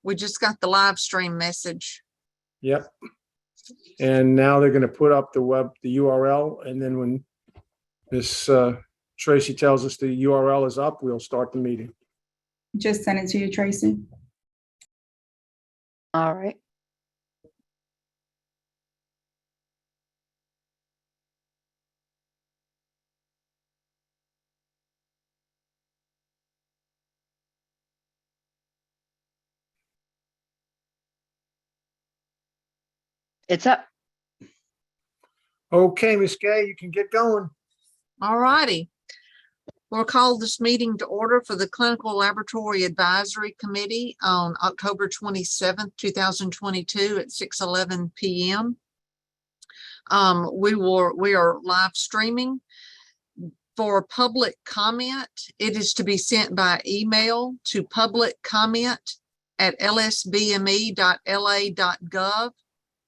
We just got the live stream message. Yep. And now they're going to put up the URL, and then when Miss Tracy tells us the URL is up, we'll start the meeting. Just send it to you, Tracy. All right. It's up. Okay, Miss Gay, you can get going. All righty. We'll call this meeting to order for the Clinical Laboratory Advisory Committee on October 27th, 2022 at 6:11 p.m. We are live streaming. For public comment, it is to be sent by email to publiccomment@lsbme.la.gov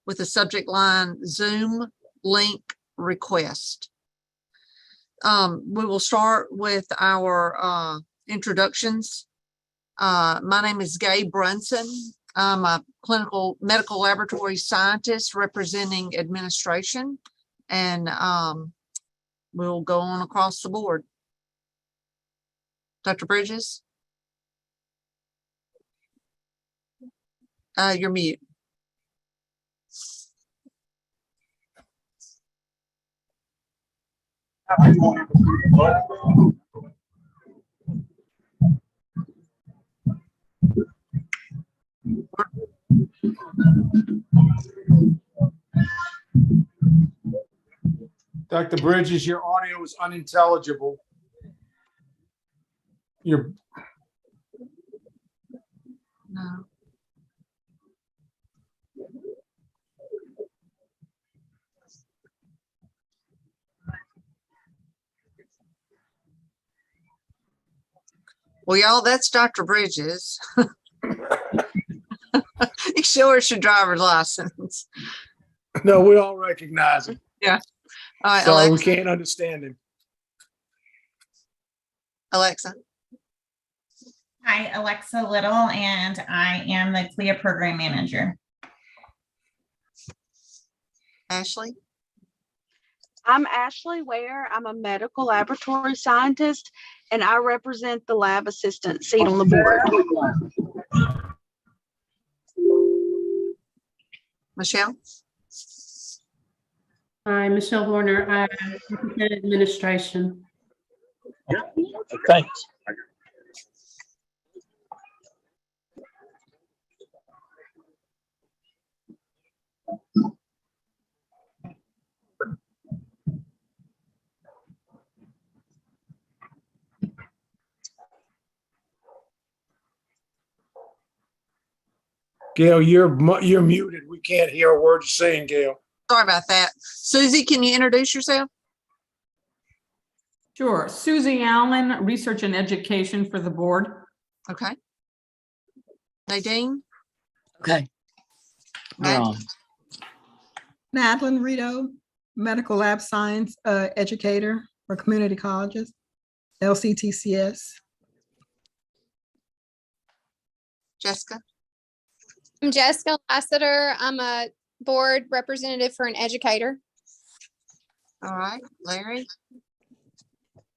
with the subject line Zoom link request. We will start with our introductions. My name is Gay Brunson. I'm a clinical medical laboratory scientist representing administration, and we'll go on across the board. Dr. Bridges? You're mute. Dr. Bridges, your audio is unintelligible. You're No. Well, y'all, that's Dr. Bridges. He sure should driver's license. no, we all recognize him. All right, Sorry, we Alexa. can't understand him. Alexa. Hi, Alexa Little, and I am the CLIA program manager. Ashley. I'm Ashley Ware. I'm a medical laboratory scientist, and I represent the lab assistant seat on the board. Michelle. Hi, Michelle Warner. I represent administration. Thanks. Gail, you're muted. We can't hear a word you're saying, Gail. Sorry about that. Susie, can you introduce yourself? Sure. Susie Allen, Research and Education for the board. Okay. Nadine. Okay. Matt? Madeline Rito, medical lab science educator for community colleges, LCTCS. Jessica. I'm Jessica Lassiter. I'm a board representative for an educator. All right. Larry.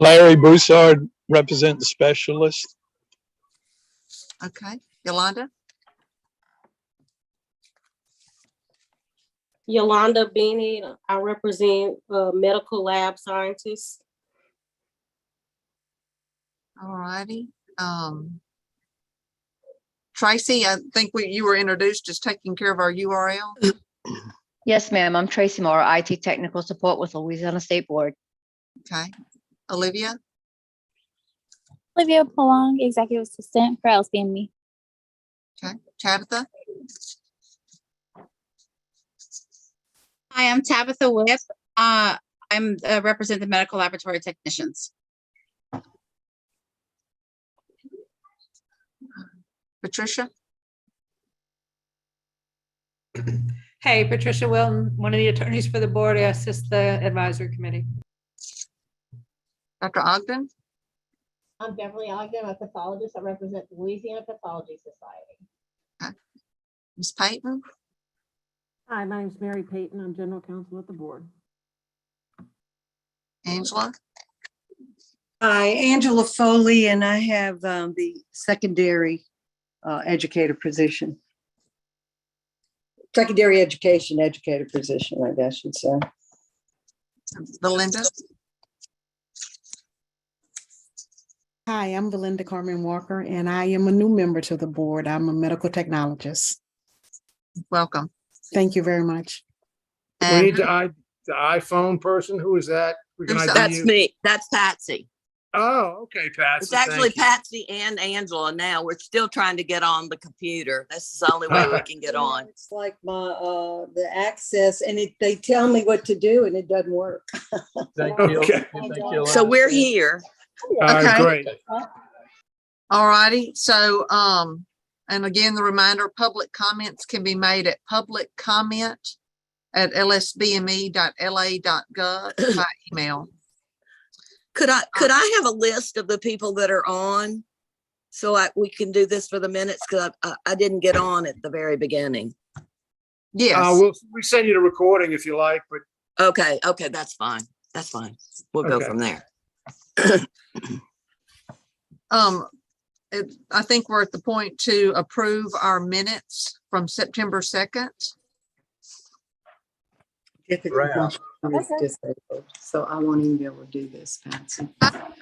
Larry Broussard, represent the specialist. Okay. Yolanda. Yolanda Bennett, I represent medical lab scientists. All righty. Tracy, I think you were introduced as taking care of our URL. Yes, ma'am. I'm Tracy Moore, IT technical support with Louisiana State Board. Okay. Olivia. Olivia Polong, executive assistant for LSBME. Okay. Tabitha. Hi, I'm Tabitha Whip. I'm represent the medical laboratory technicians. Patricia. Hey, Patricia Wilton, one of the attorneys for the board. I assist the advisory committee. Dr. Ogden. I'm Beverly Ogden. I'm a pathologist. I represent the Louisiana Pathology Society. Okay. Ms. Payton, Hi, my name's Mary Payton. I'm general counsel at the board. Angela, Hi, Angela Foley, and I have the secondary educator position. Secondary education educator position, I guess you'd say. Belinda, Hi, I'm Belinda Carmen Walker, and I am a new member to the board. I'm a medical technologist. welcome. Thank you very much. We And need the iPhone person. Who is that? We can Who's ID that? That's you. me. That's Patsy. Oh, okay, Patsy. It's actually thank you. Patsy and Angela now. We're still trying to get on the computer. This is the only way we can get on. It's like my the access, and they tell me what to do, and it doesn't work. Okay. So we're here. All right, Okay. great. all righty. So, and again, the reminder, public comments can be made at publiccomment@lsbme.la.gov by email. Could I have a list of the people that are on? So we can do this for the minutes, because I didn't get on at the very beginning. Yes, We send you the recording if you like, but Okay, that's fine. That's fine. We'll go Okay. from there. I think we're at the point to approve our minutes from September 2nd. So I won't even be able to do this, Patsy. To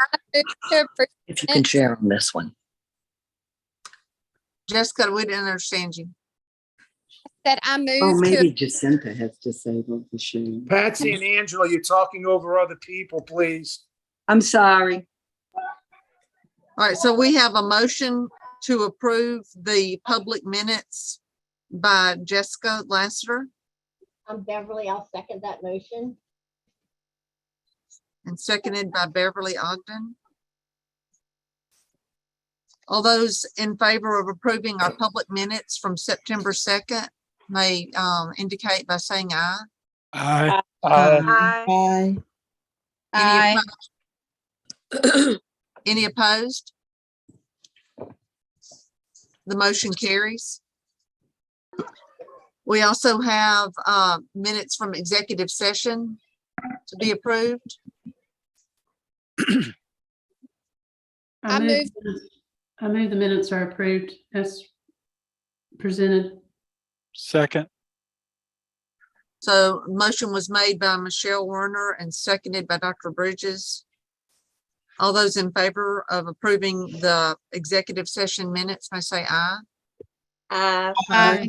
approve If you can share on this one. Jessica, we didn't understand you. That I Oh, moved maybe to, Jacinta has disabled the share. Patsy and Angela, you're talking over other people, please. I'm sorry. All right, so we have a motion to approve the public minutes by Jessica Lassiter I'm Beverly. I'll second that motion. and seconded by Beverly Ogden. All those in favor of approving our public minutes from September 2nd may indicate by saying aye. Aye. Aye. Aye. Any opposed? The motion carries. We also have minutes from executive session to be approved. I moved. I move the minutes are approved as presented. Second. So motion was made by Michelle Werner and seconded by Dr. Bridges. All those in favor of approving the executive session minutes may say aye. Aye.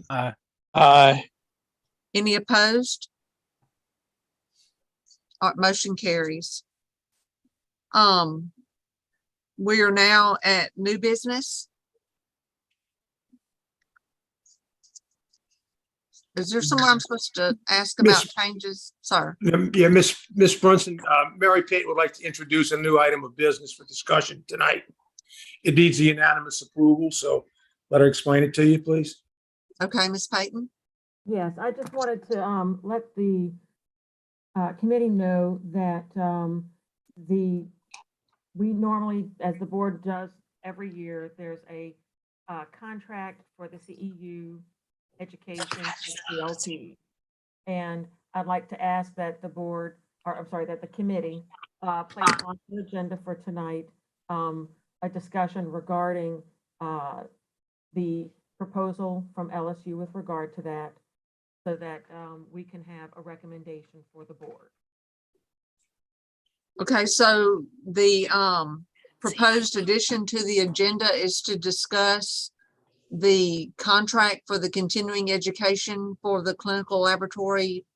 Aye. Aye. Any opposed? Motion carries. We are now at new business. Is there someone I'm supposed to ask about changes? Sorry. Yeah, Miss Brunson, Mary Pate would like to introduce a new item of business for discussion tonight. It needs the unanimous approval, so let her explain it to you, please. Okay, Ms. Payton. Yes, I just wanted to let the committee know that we normally, as the board does every year, there's a contract for the CEU education CLT. And I'd like to ask that the board, or I'm sorry, that the committee place on the agenda for tonight a discussion regarding the proposal from LSU with regard to that, so that we can have a recommendation for the board. Okay, so the proposed addition to the agenda is to discuss the contract for the continuing education for the clinical laboratory.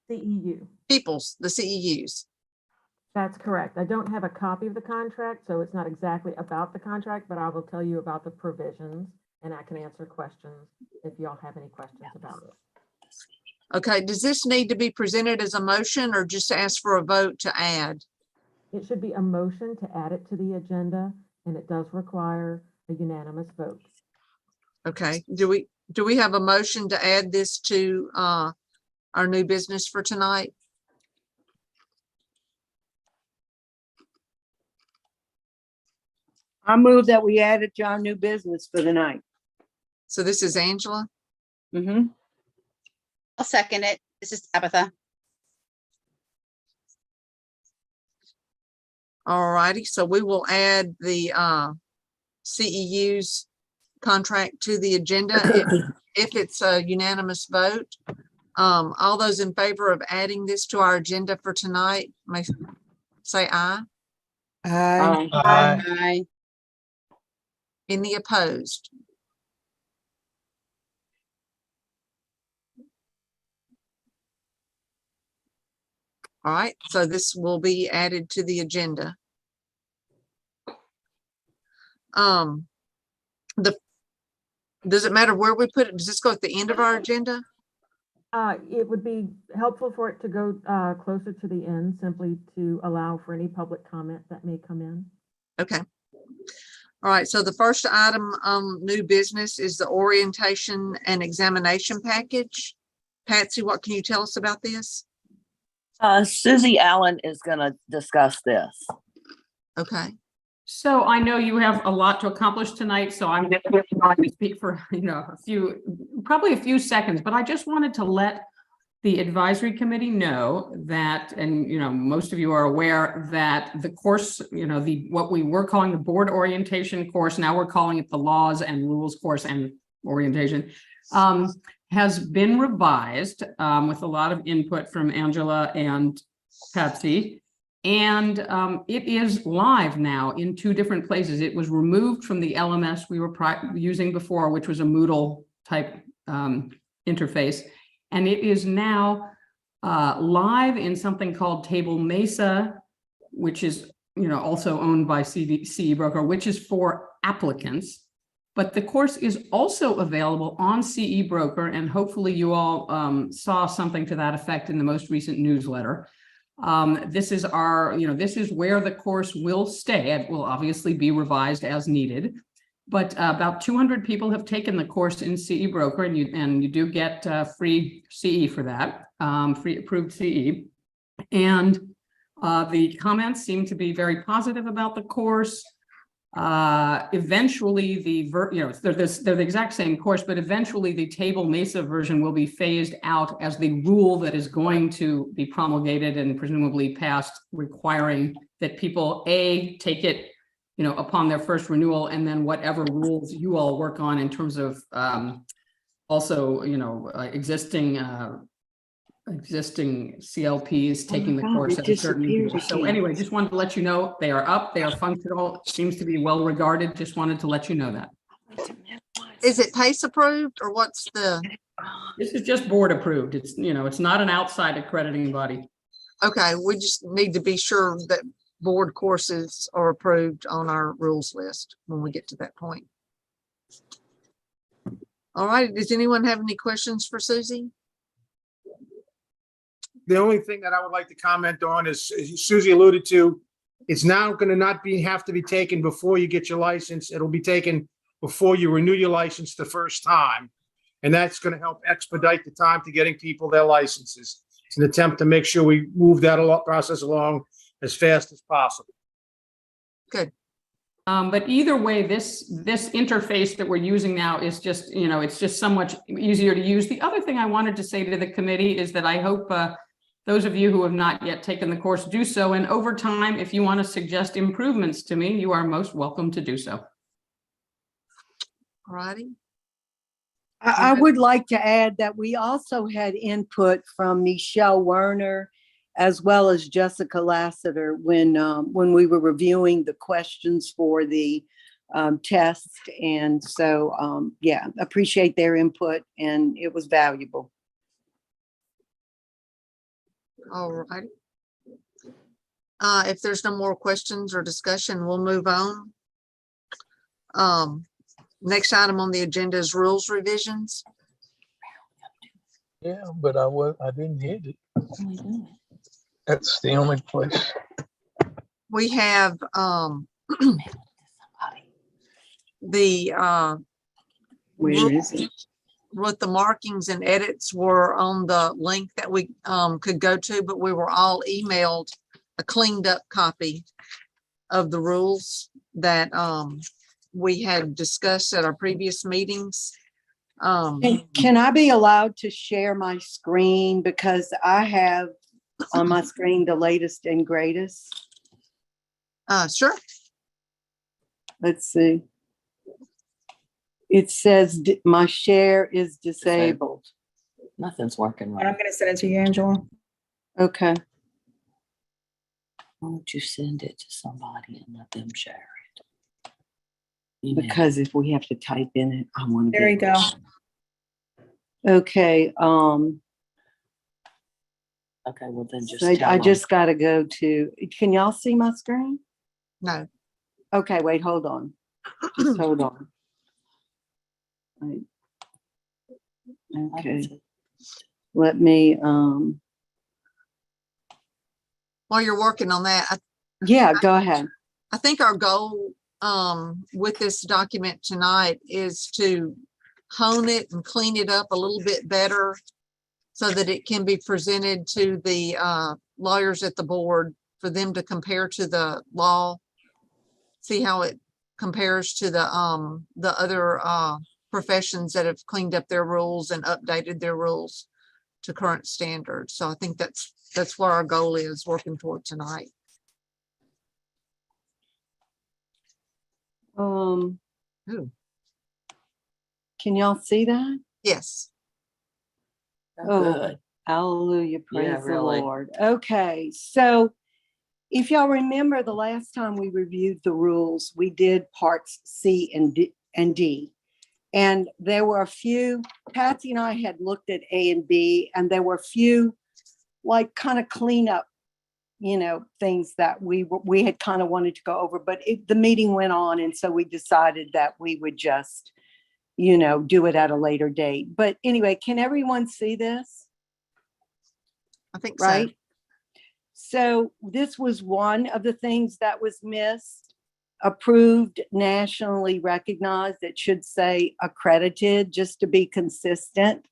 CEU. The CEUs. That's correct. I don't have a copy of the contract, so it's not exactly about the contract, but I will tell you about the provisions, and I can answer questions if y'all have any questions about it. Okay, does this need to be presented as a motion or just ask for a vote to add? It should be a motion to add it to the agenda, and it does require a unanimous vote. Okay, do we have a motion to add this to our new business for tonight? I move that we add it to our new business for the night. So this is Angela. Mm-hmm. I'll second it. This is Tabitha. All righty, so we will add the CEU's contract to the agenda if it's a unanimous vote. All those in favor of adding this to our agenda for tonight, may say aye. Aye. Aye. Any opposed? All right, so this will be added to the agenda. Does it matter where we put it? Does this go at the end of our agenda? It would be helpful for it to go closer to the end, simply to allow for any public comment that may come in. Okay. All right, so the first item new business is the orientation and examination package. Patsy, what can you tell us about this? Susie Allen is going to discuss this. Okay. So I know you have a lot to accomplish tonight, so I'm just going to speak for, probably a few seconds, but I just wanted to let the advisory committee know that, and most of you are aware that the course, what we were calling the board orientation course, now we're calling it the laws and rules course and orientation, has been revised with a lot of input from Angela and Patsy. And it is live now in 2 different places. It was removed from the LMS we were using before, which was a Moodle type interface. And it is now live in something called Table Mesa, which is also owned by CE Broker, which is for applicants. But the course is also available on CE Broker, and hopefully you all saw something to that effect in the most recent newsletter. This is this is where the course will stay. It will obviously be revised as needed, but about 200 people have taken the course in CE Broker, and you do get free CE for that, free approved CE. And the comments seem to be very positive about the course. Eventually they're the exact same course, but eventually the Table Mesa version will be phased out as the rule that is going to be promulgated and presumably passed, requiring that people take it, upon their first renewal, and then whatever rules you all work on in terms of also, existing CLPs taking the course at a certain year. So anyway, just wanted to let you know they are up, they are functional, seems to be well regarded. Just wanted to let you know that. Is it PACE approved, or what's the? This is just board approved. It's, it's not an outside accrediting body. Okay, we just need to be sure that board courses are approved on our rules list when we get to that point. All right, does anyone have any questions for Susie? The only thing that I would like to comment on is, as Susie alluded to, it's now going to have to be taken before you get your license. It'll be taken before you renew your license the first time. And that's going to help expedite the time to getting people their licenses. It's an attempt to make sure we move that process along as fast as possible. Good. But either way, this interface that we're using now is just, it's just so much easier to use. The other thing I wanted to say to the committee is that I hope those of you who have not yet taken the course do so. And over time, if you want to suggest improvements to me, you are most welcome to do so. All righty. I would like to add that we also had input from Michelle Werner as well as Jessica Lassiter when we were reviewing the questions for the test. And so, yeah, appreciate their input, and it was valuable. All right. If there's no more questions or discussion, we'll move on. Next item on the agenda is rules revisions. Yeah, but I didn't hit it. That's the only place. We have Where is it? what the markings and edits were on the link that we could go to, but we were all emailed a cleaned up copy of the rules that we had discussed at our previous meetings. Can I be allowed to share my screen? Because I have on my screen the latest and greatest. Sure. Let's see. It says my share is disabled. Nothing's working I'm right. gonna send it to you, Angela. Okay. Why don't you send it to somebody and let them share it? Because if we have to type in it, I want to. There you go. Okay, Okay, well then just so tell I 'em. just gotta go to, can y'all see my screen? No. Okay, wait, hold on. Just hold on. Wait. Okay. Let me, While you're working on that, yeah, go ahead. I think our goal with this document tonight is to hone it and clean it up a little bit better so that it can be presented to the lawyers at the board for them to compare to the law, see how it compares to the other professions that have cleaned up their rules and updated their rules to current standards. So I think that's what our goal is working toward tonight. Can y'all see that? Yes. Oh, Good. hallelujah, praise Yeah, the really. Lord. Okay, so if y'all remember the last time we reviewed the rules, we did parts C and D. And there were a few, Patsy and I had looked at A and B, and there were a few like kind of cleanup, things that we had kind of wanted to go over, but the meeting went on. And so we decided that we would just, do it at a later date. But anyway, can everyone see this? I think Right? so. So this was one of the things that was missed. Approved, nationally recognized. It should say accredited, just to be consistent.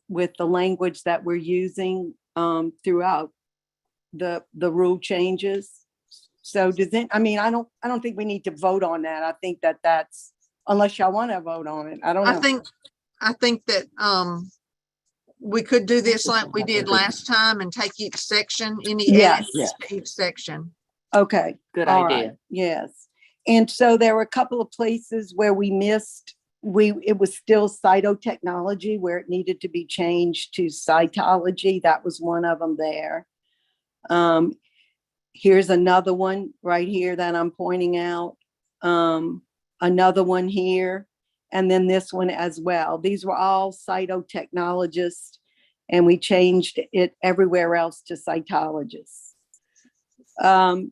With the language that we're using throughout the rule changes. So I don't think we need to vote on that. I think that's, unless y'all want to vote on it. I don't know. I think that we could do this like we did last time and take each section, any Yes. edits to each section. Okay. Good all idea. right, yes. And so there were a couple of places where we missed, it was still cytotechnology where it needed to be changed to cytology. That was one of them there. Here's another one right here that I'm pointing out. Another one here, and then this one as well. These were all cytotechnologists, and we changed it everywhere else to cytologists.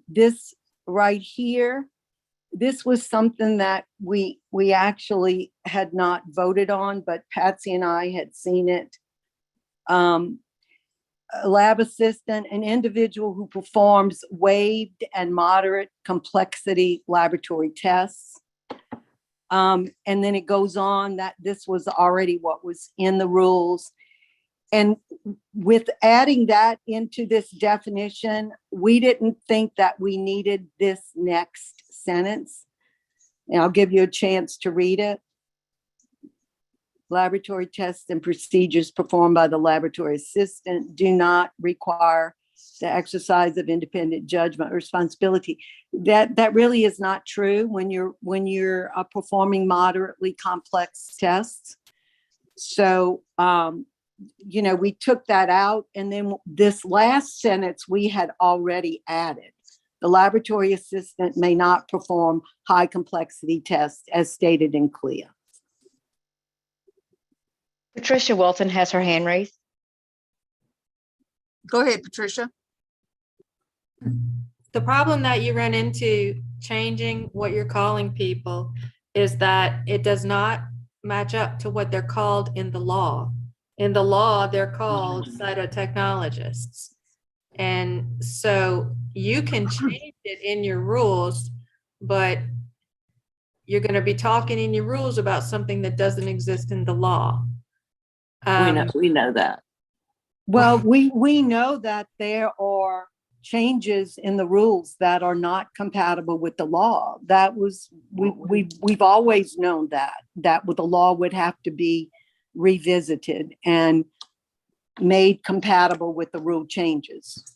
This right here, this was something that we actually had not voted on, but Patsy and I had seen it. A lab assistant, an individual who performs waived and moderate complexity laboratory tests. And then it goes on that this was already what was in the rules. And with adding that into this definition, we didn't think that we needed this next sentence. And I'll give you a chance to read it. Laboratory tests and procedures performed by the laboratory assistant do not require the exercise of independent judgment or responsibility. That really is not true when you're performing moderately complex tests. So, we took that out, and then this last sentence we had already added. The laboratory assistant may not perform high complexity tests as stated in CLIA. Patricia Wilson has her hand raised. Go ahead, Patricia. The problem that you run into changing what you're calling people is that it does not match up to what they're called in the law. In the law, they're called cytotechnologists. And so you can change it in your rules, but you're going to be talking in your rules about something that doesn't exist in the law. We know that. Well, we know that there are changes in the rules that are not compatible with the law. That was, we've always known that with the law would have to be revisited and made compatible with the rule changes.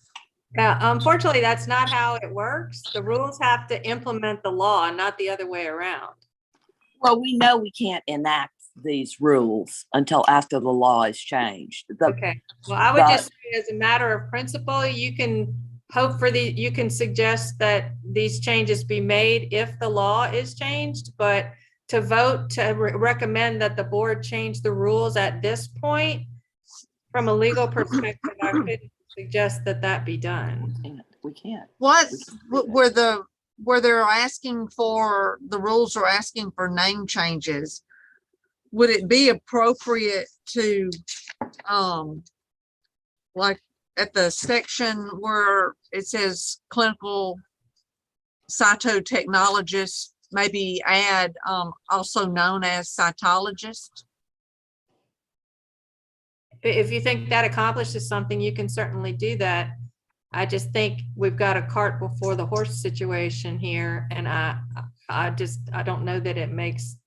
Yeah, unfortunately, that's not how it works. The rules have to implement the law, not the other way around. Well, we know we can't enact these rules until after the law is changed. Okay, well, I would just say as a matter of principle, you can hope for you can suggest that these changes be made if the law is changed, but to vote to recommend that the board change the rules at this point, from a legal perspective, I could suggest that that be done. We can't. What where they're asking for, the rules are asking for name changes, would it be appropriate to like at the section where it says clinical cytotechnologist, maybe add also known as cytologist? If you think that accomplishes something, you can certainly do that. I just think we've got a cart before the horse situation here, and I don't know that it makes.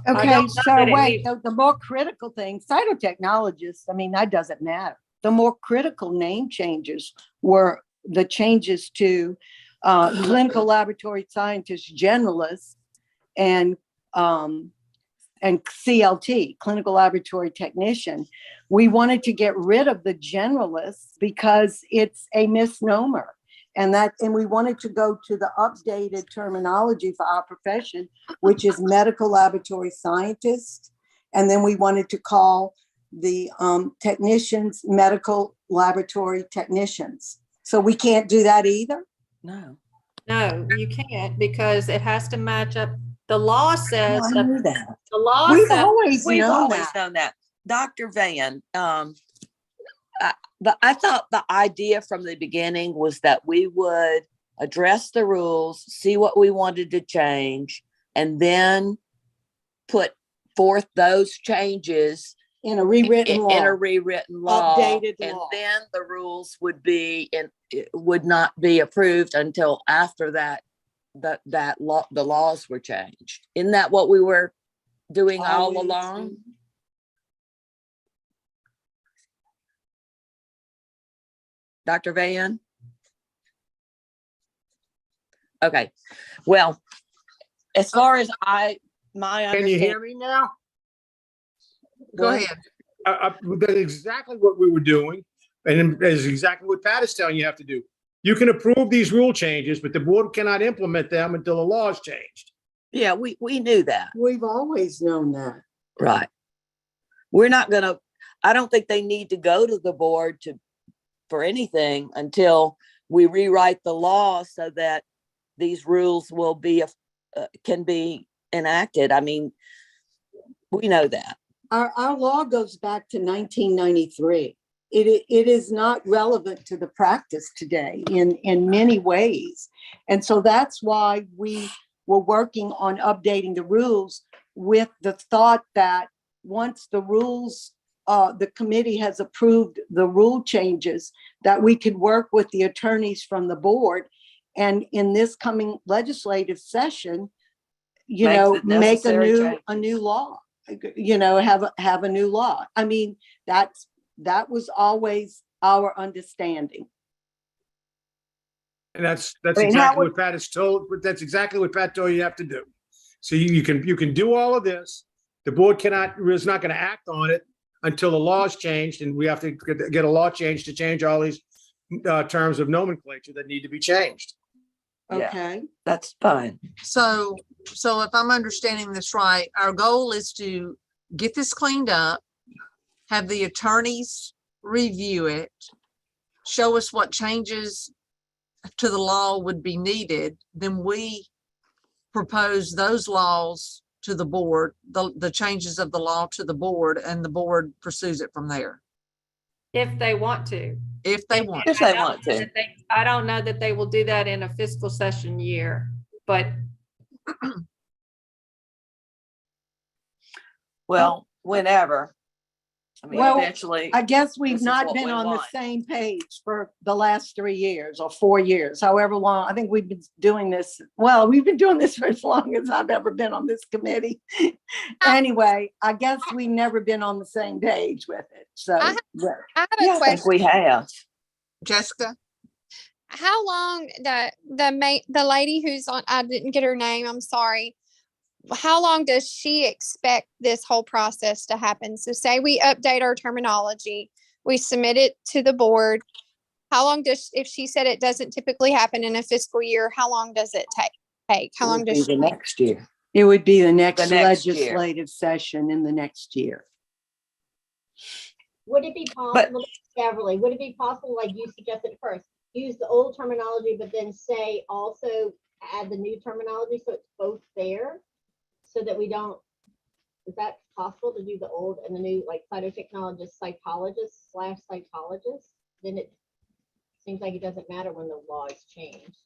Okay, so wait, the more critical thing, cytotechnologists, I mean, that doesn't matter. The more critical name changes were the changes to clinical laboratory scientist generalist and CLT, clinical laboratory technician. We wanted to get rid of the generalists because it's a misnomer. And we wanted to go to the updated terminology for our profession, which is medical laboratory scientist. And then we wanted to call the technicians medical laboratory technicians. So we can't do that either? No. No, you can't, because it has to match up. The law says I knew that. The law We've says always known that. Dr. Van, but I thought the idea from the beginning was that we would address the rules, see what we wanted to change, and then put forth those changes in a rewritten law. Updated and law. then the rules would not be approved until after that the laws were changed. Isn't that what we were doing all along? Dr. Van? Okay, well, as far as my Can understanding. you hear me now? Go ahead. That's exactly what we were doing. And that is exactly what Pat is telling you have to do. You can approve these rule changes, but the board cannot implement them until the law is changed. Yeah, we knew that. We've always known that. Right. We're not gonna, I don't think they need to go to the board for anything until we rewrite the law so that these rules will be, can be enacted. I mean, we know that. Our law goes back to 1993. It is not relevant to the practice today in many ways. And so that's why we were working on updating the rules with the thought that once the rules, the committee has approved the rule changes, that we could work with the attorneys from the board. And in this coming legislative session, make a new law, have a new law. I mean, that was always our understanding. And that's exactly what Pat has told, that's exactly what Pat told you have to do. So you can do all of this. The board is not going to act on it until the law is changed, and we have to get a law change to change all these terms of nomenclature that need to be changed. Okay. That's fine. So if I'm understanding this right, our goal is to get this cleaned up, have the attorneys review it, show us what changes to the law would be needed, then we propose those laws to the board, the changes of the law to the board, and the board pursues it from there. If they want to. If they want. If they want to. I don't know that they will do that in a fiscal session year, but. Well, whenever. I mean, Well, eventually. I guess this we've is not what been we on the want. same page for the last 3 years or 4 years, however long. I think we've been doing this. Well, we've been doing this for as long as I've ever been on this committee. Anyway, I guess we've never been on the same page with it. So, yeah. I have Yeah, a I question. think we have. Jessica? How long the lady who's on, I didn't get her name, I'm sorry. How long does she expect this whole process to happen? So say we update our terminology, we submit it to the board. How long if she said it doesn't typically happen in a fiscal year, how long does it take? How long does The she? next year. It would be the next next year. legislative session in the next year. Would it be possible, Beverly, would it be possible, like you suggested first, use the old terminology, but then say also add the new terminology so it's both there? So that we don't, is that possible to do the old and the new, like cytotechnologist, psychologist/cytologist? Then it seems like it doesn't matter when the law is changed.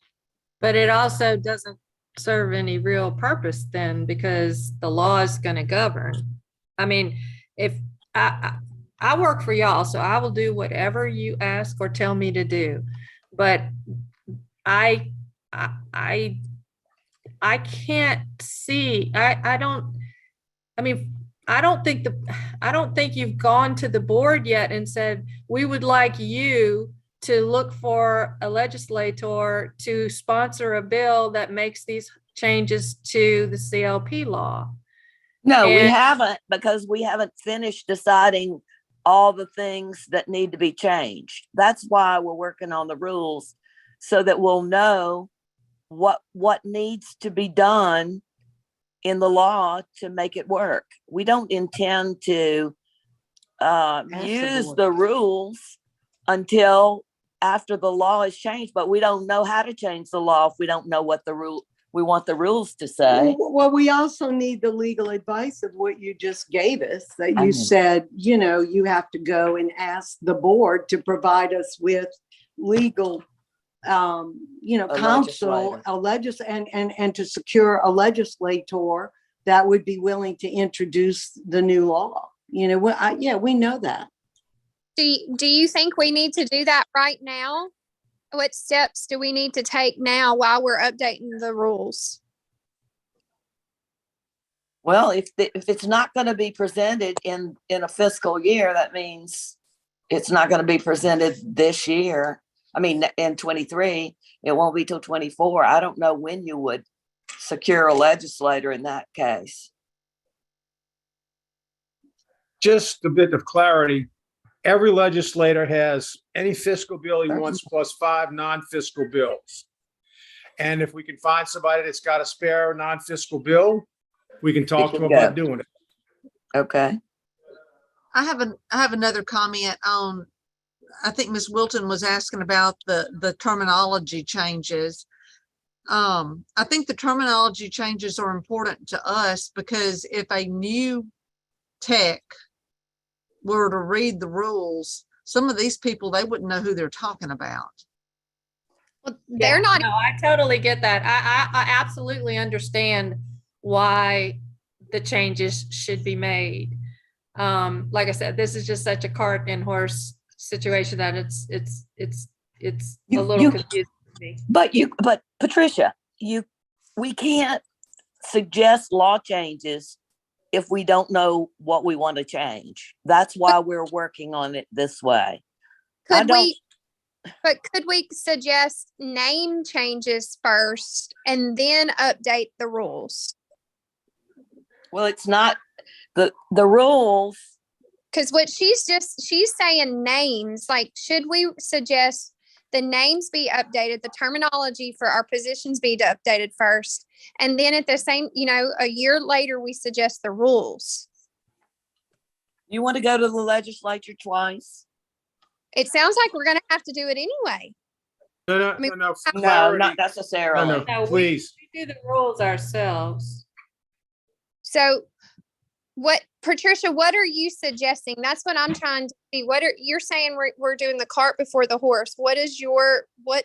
But it also doesn't serve any real purpose then, because the law is going to govern. I mean, if I work for y'all, so I will do whatever you ask or tell me to do. But I can't see, I don't think you've gone to the board yet and said, we would like you to look for a legislator to sponsor a bill that makes these changes to the CLP law. No, we And- haven't, because we haven't finished deciding all the things that need to be changed. That's why we're working on the rules, so that we'll know what needs to be done in the law to make it work. We don't intend to use the rules until after the law is changed, but we don't know how to change the law if we don't know what we want the rules to say. Well, we also need the legal advice of what you just gave us, that I you know. said, you have to go and ask the board to provide us with legal, counsel, and to secure a legislator that would be willing to introduce the new law. We know that. Do you think we need to do that right now? What steps do we need to take now while we're updating the rules? Well, if it's not going to be presented in a fiscal year, that means it's not going to be presented this year. I mean, in 23, it won't be till 24. I don't know when you would secure a legislator in that case. Just a bit of clarity. Every legislator has any fiscal bill he wants plus 5 non-fiscal bills. And if we can find somebody that's got a spare non-fiscal bill, we can talk to them about doing it. Okay. I have another comment on, I think Ms. Wilton was asking about the terminology changes. I think the terminology changes are important to us because if a new tech were to read the rules, some of these people, they wouldn't know who they're talking about. Well, they're not. No, I totally get that. I absolutely understand why the changes should be made. Like I said, this is just such a cart and horse situation that it's a little confusing to me. But Patricia, we can't suggest law changes if we don't know what we want to change. That's why we're working on it this way. Could we suggest name changes first and then update the rules? Well, it's not the rules. Because what she's saying names, like, should we suggest the names be updated, the terminology for our positions be updated first, and then at the same, a year later, we suggest the rules? You want to go to the legislature twice? It sounds like we're going to have to do it anyway. No, No, not necessarily. No, please. We do the rules ourselves. So Patricia, what are you suggesting? That's what I'm trying to see. You're saying we're doing the cart before the horse. What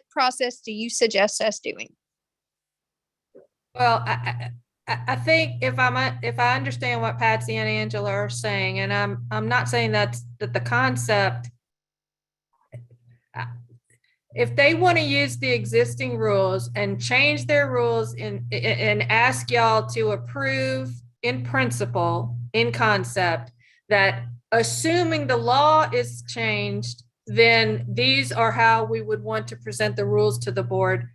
process do you suggest us doing? Well, I think if I understand what Patsy and Angela are saying, and I'm not saying that the concept, if they want to use the existing rules and change their rules and ask y'all to approve in principle, in concept, that assuming the law is changed, then these are how we would want to present the rules to the board.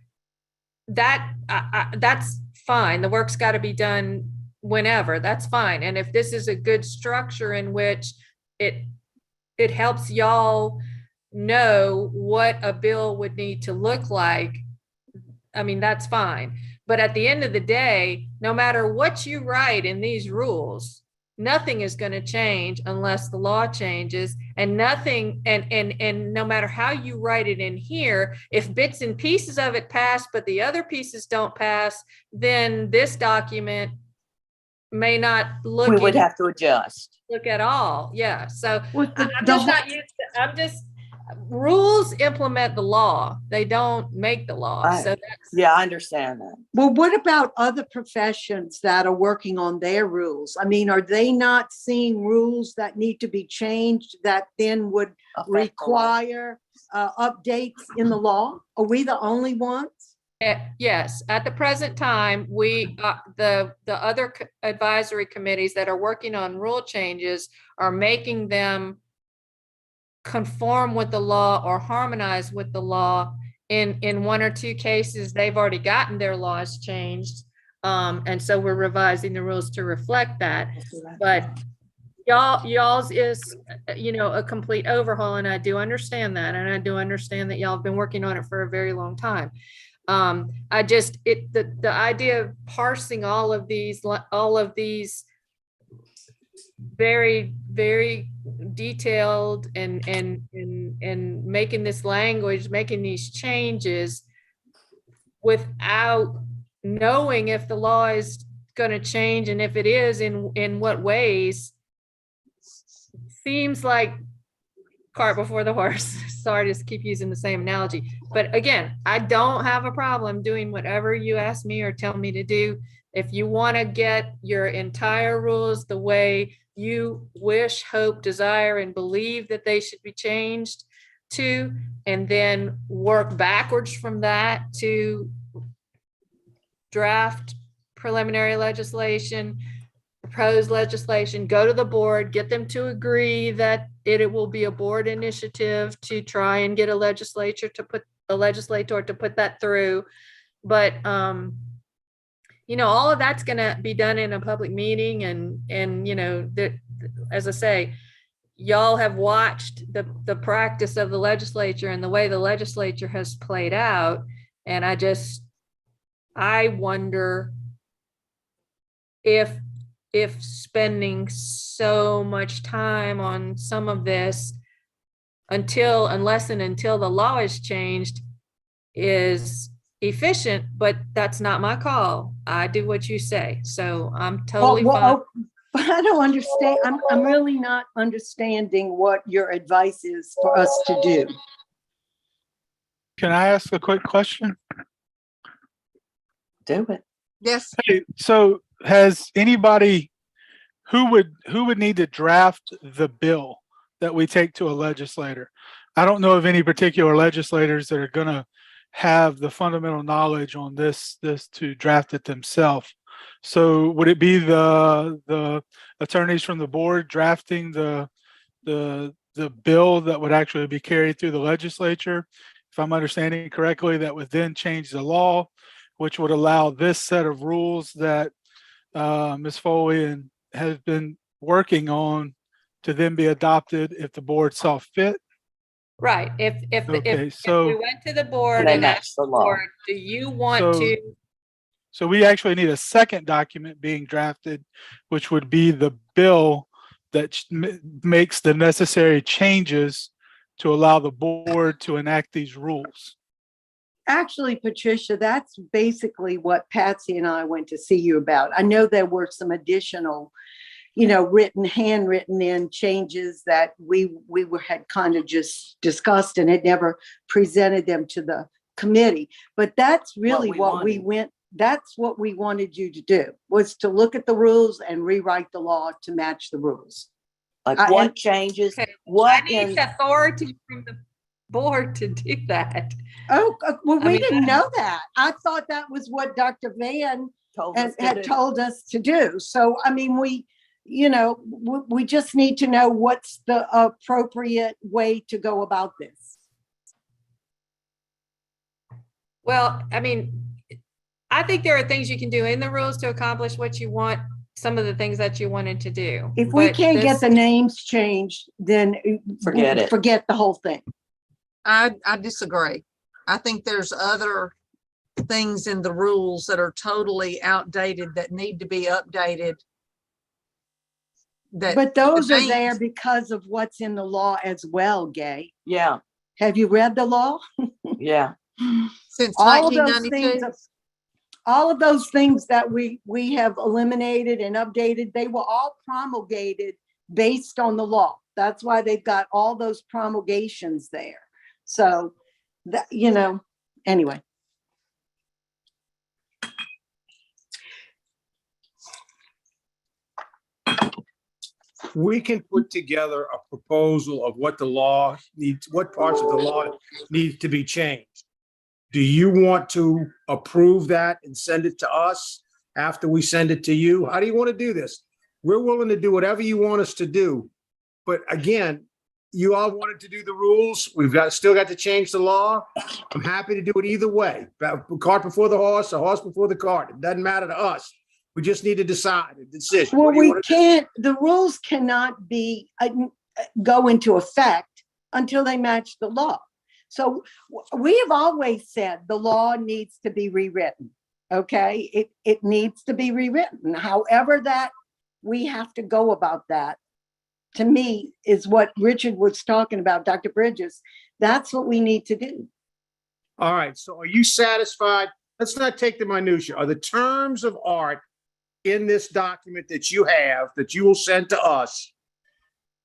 That's fine. The work's got to be done whenever. That's fine. And if this is a good structure in which it helps y'all know what a bill would need to look like, I mean, that's fine. But at the end of the day, no matter what you write in these rules, nothing is going to change unless the law changes, and nothing, and no matter how you write it in here, if bits and pieces of it pass, but the other pieces don't pass, then this document may not look. We would have to adjust. Look at all. Yeah. So Well, I'm just not used to, I'm just, rules implement the law. They don't make the law. So that's, Yeah, I understand that. Well, what about other professions that are working on their rules? I mean, are they not seeing rules that need to be changed that then would require updates in the law? Are we the only ones? yes, at the present time, we, the other advisory committees that are working on rule changes are making them conform with the law or harmonize with the law. In one or two cases, they've already gotten their laws changed. And so we're revising the rules to reflect that. But y'all's is, a complete overhaul, and I do understand that. And I do understand that y'all have been working on it for a very long time. The idea of parsing all of these very, very detailed and making this language, making these changes without knowing if the law is going to change, and if it is, in what ways, seems like cart before the horse. Sorry to keep using the same analogy, but again, I don't have a problem doing whatever you ask me or tell me to do. If you want to get your entire rules the way you wish, hope, desire, and believe that they should be changed to, and then work backwards from that to draft preliminary legislation, proposed legislation, go to the board, get them to agree that it will be a board initiative to try and get a legislator to put that through. But all of that's going to be done in a public meeting, and as I say, y'all have watched the practice of the legislature and the way the legislature has played out, and I wonder if spending so much time on some of this unless the law is changed is efficient. But that's not my call. I do what you say, so I'm totally fine. But I don't understand. I'm really not understanding what your advice is for us to do. Can I ask a quick question? Do it. Yes. Hey, so has anybody who would need to draft the bill that we take to a legislator? I don't know of any particular legislators that are going to have the fundamental knowledge on this to draft it themselves. So would it be the attorneys from the board drafting the bill that would actually be carried through the legislature? If I'm understanding correctly, that would then change the law, which would allow this set of rules that Ms. Foley has been working on to then be adopted if the board saw fit. Right. If we went to the board and asked the board, do you want to? So we actually need a second document being drafted, which would be the bill that makes the necessary changes to allow the board to enact these rules. Actually, Patricia, that's basically what Patsy and I went to see you about. I know there were some additional, handwritten in changes that we had kind of just discussed and had never presented them to the committee. But that's really what we went That's what we wanted you to do, was to look at the rules and rewrite the law to match the rules. Like I- what and- changes, I what need in, authority from the board to do that. Oh, well, I we mean, didn't know that. I thought that was what Dr. Van told us to had do? told us to do. So, I mean, we just need to know what's the appropriate way to go about this. Well, I mean, I think there are things you can do in the rules to accomplish what you want, some of the things that you wanted to do. If we But can't get this- the names changed, then Forget it. Forget the whole thing. I disagree. I think there's other things in the rules that are totally outdated that need to be updated. But those the are there names- because of what's in the law as well, Gay. Yeah, Have you read the law? yeah. Since All of those 1992. things, all of those things that we have eliminated and updated, they were all promulgated based on the law. That's why they've got all those promulgations there. So that, anyway. We can put together a proposal of what the law needs, what parts of the law need to be changed. Do you want to approve that and send it to us after we send it to you? How do you want to do this? We're willing to do whatever you want us to do. But again, you all wanted to do the rules. Still got to change the law. I'm happy to do it either way. Cart before the horse, a horse before the cart. It doesn't matter to us. We just need to decide a decision. Well, What do you we wanna do? can't, the rules cannot be, go into effect until they match the law. So we have always said the law needs to be rewritten, okay? It needs to be rewritten. However that we have to go about that, to me, is what Richard was talking about, Dr. Bridges. That's what we need to do. All right, so are you satisfied? Let's not take the minutia. Are the terms of art in this document that you have, that you will send to us,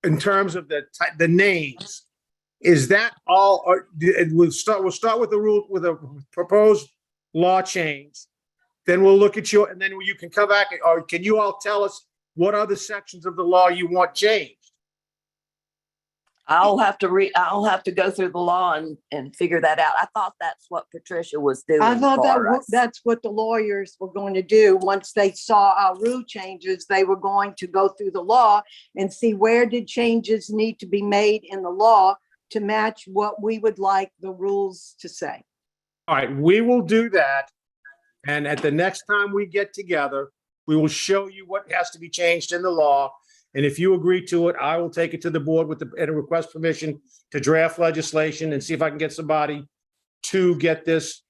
in terms of the names, is that all, or we'll start with the rule, with a proposed law change. Then we'll look at and then you can come back, or can you all tell us what other sections of the law you want changed? I'll have to go through the law and figure that out. I thought that's what Patricia was doing I thought for us. that's what the lawyers were going to do. Once they saw our rule changes, they were going to go through the law and see where did changes need to be made in the law to match what we would like the rules to say. All right, we will do that. And at the next time we get together, we will show you what has to be changed in the law. And if you agree to it, I will take it to the board and request permission to draft legislation and see if I can get somebody to get this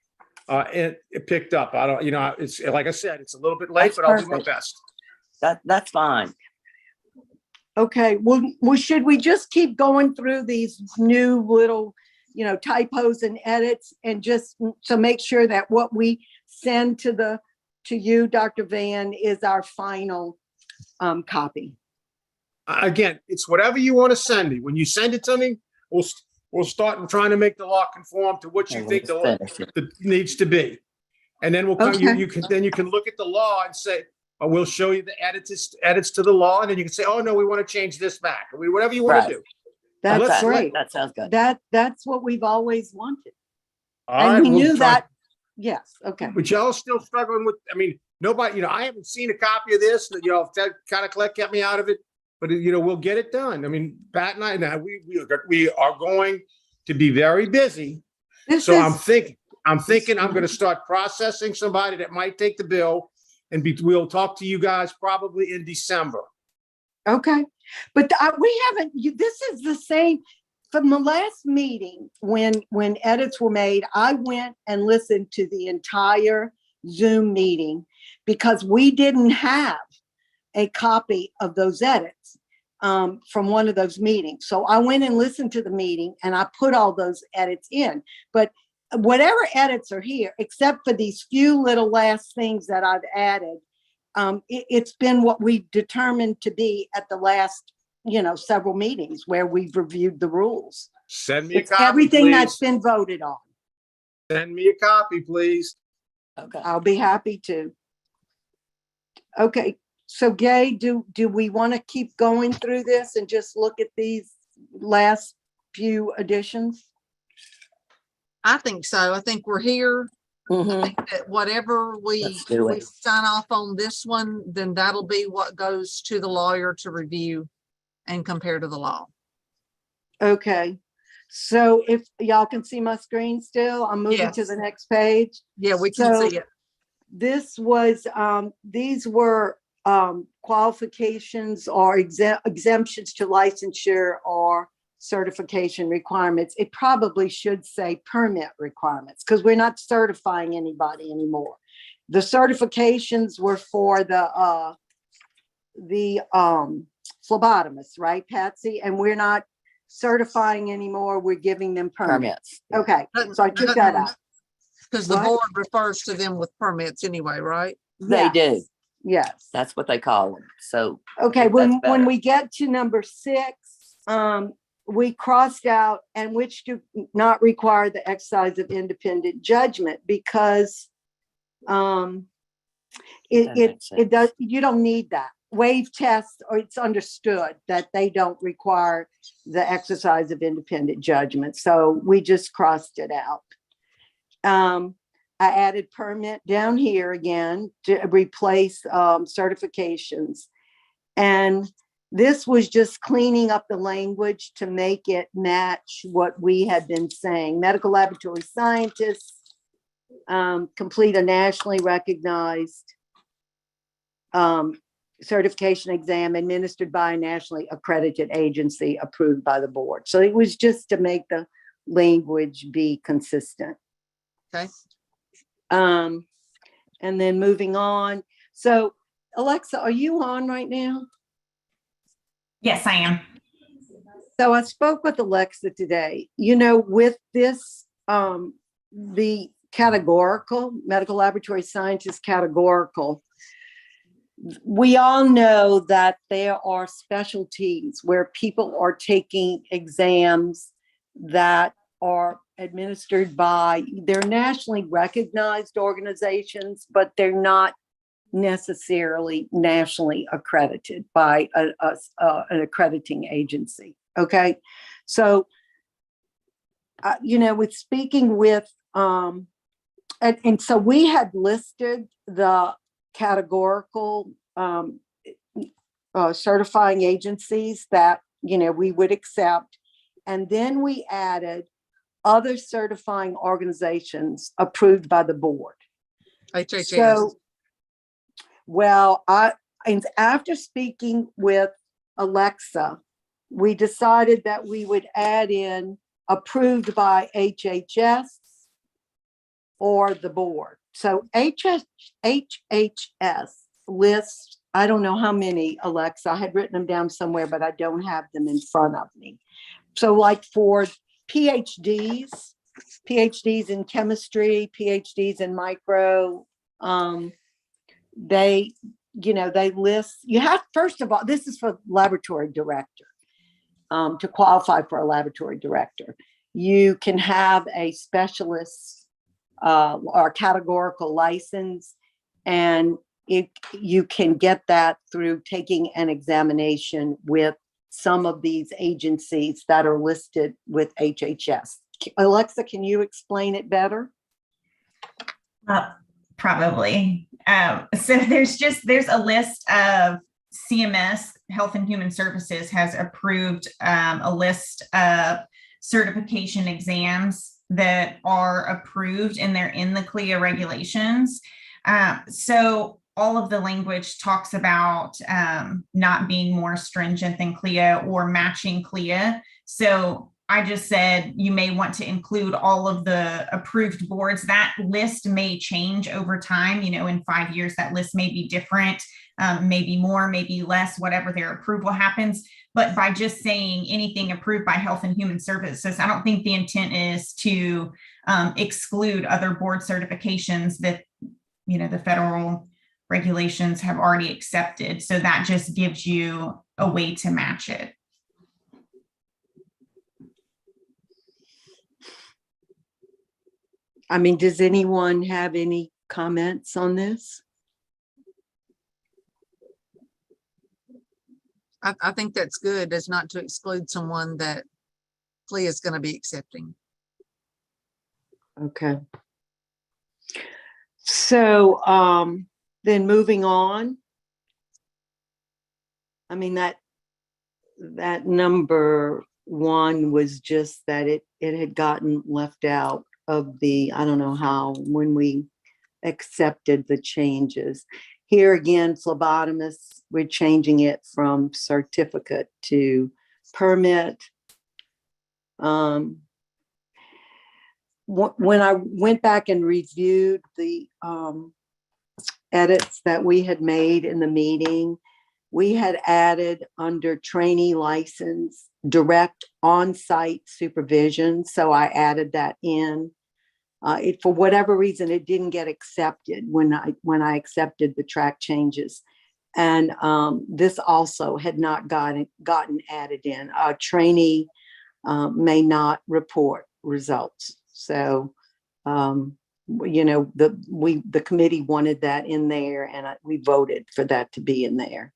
picked up. I don't, it's, like I said, it's a little bit late, That's but I'll do my perfect. best. That's fine. Okay, well, should we just keep going through these new little, typos and edits and just to make sure that what we send to you, Dr. Van, is our final copy? Again, it's whatever you want to send me. When you send it to me, we'll start trying to make the law conform to what you think the law needs to be. And then we'll come, Okay. you can look at the law and say, or we'll show you the edits to the law, and then you can say, oh, no, we want to change this back, or whatever you want Right. to do. That's Let's- great. That sounds good. That's what we've always wanted. All right, And we we'll knew try- that, yes, okay. But y'all still struggling with, nobody, I haven't seen a copy of this, that, that kind of kept me out of it. But, we'll get it done. Pat and I, now we are going to be very busy. So I'm thinking I'm going to start processing somebody that might take the bill, and we'll talk to you guys probably in December. Okay, but we haven't, this is the same, from the last meeting, when edits were made, I went and listened to the entire Zoom meeting because we didn't have a copy of those edits from one of those meetings. So I went and listened to the meeting and I put all those edits in. But whatever edits are here, except for these few little last things that I've added, it's been what we determined to be at the last, several meetings where we've reviewed the rules. Send me a It's copy, everything that's please. been voted on. Send me a copy, please. Okay. I'll be happy to. Okay, so Gay, do we want to keep going through this and just look at these last few additions? I think so. I think we're here. I Mhm. think that whatever we Let's do it. sign off on this one, then that'll be what goes to the lawyer to review and compare to the law. Okay, so if y'all can see my screen still, I'm moving to Yes. the next page. Yeah, we can So see it. this was, these were qualifications or exemptions to licensure or certification requirements. It probably should say permit requirements because we're not certifying anybody anymore. The certifications were for the phlebotomists, right, Patsy? And we're not certifying anymore. We're giving them permits. Okay, so I took that out. Because the What? board refers to them with permits anyway, right? They do. Yes. Yes. That's what they call them. So. I Okay, think when that's better. we get to number 6, we crossed out and which do not require the exercise of independent judgment because That it makes does, you don't need that. Wave tests, or it's understood that they don't require the exercise of independent judgment. So we just crossed it out. I added permit down here again to replace certifications. And this was just cleaning up the language to make it match what we had been saying. Medical laboratory scientists complete a nationally recognized certification exam administered by a nationally accredited agency approved by the board. So it was just to make the language be consistent. Okay. And then moving on. So Alexa, are you on right now? Yes, I am. So I spoke with Alexa today, with this, the categorical, medical laboratory scientist categorical, we all know that there are specialties where people are taking exams that are administered by, they're nationally recognized organizations, but they're not necessarily nationally accredited by an accrediting agency. Okay. So, with speaking with, and so we had listed the categorical certifying agencies that, we would accept. And then we added other certifying organizations approved by the board. HHS. So, well, and after speaking with Alexa, we decided that we would add in approved by HHS or the board. So HHS lists, I don't know how many, Alexa, I had written them down somewhere, but I don't have them in front of me. So like for PhDs in chemistry, PhDs in micro, they list, you have, first of all, this is for laboratory director. To qualify for a laboratory director, you can have a specialist or categorical license, and you can get that through taking an examination with some of these agencies that are listed with HHS. Alexa, can you explain it better? Probably. So there's a list of CMS, Health and Human Services, has approved a list of certification exams that are approved, and they're in the CLIA regulations. So all of the language talks about not being more stringent than CLIA or matching CLIA. So I just said you may want to include all of the approved boards. That list may change over time. In 5 years, that list may be different, maybe more, maybe less, whatever their approval happens. But by just saying anything approved by Health and Human Services, I don't think the intent is to exclude other board certifications that, the federal regulations have already accepted. So that just gives you a way to match it. I mean, does anyone have any comments on this? I think that's good, as not to exclude someone that Clea is going to be accepting. Okay. So, then moving on. I mean, that number one was just that it had gotten left out of the, I don't know how, when we accepted the changes. Here again, phlebotomists, we're changing it from certificate to permit. When I went back and reviewed the edits that we had made in the meeting, we had added under trainee license, direct on-site supervision. So I added that in. For whatever reason, it didn't get accepted when I accepted the track changes. And this also had not gotten added in. A trainee may not report results. So, the committee wanted that in there, and we voted for that to be in there.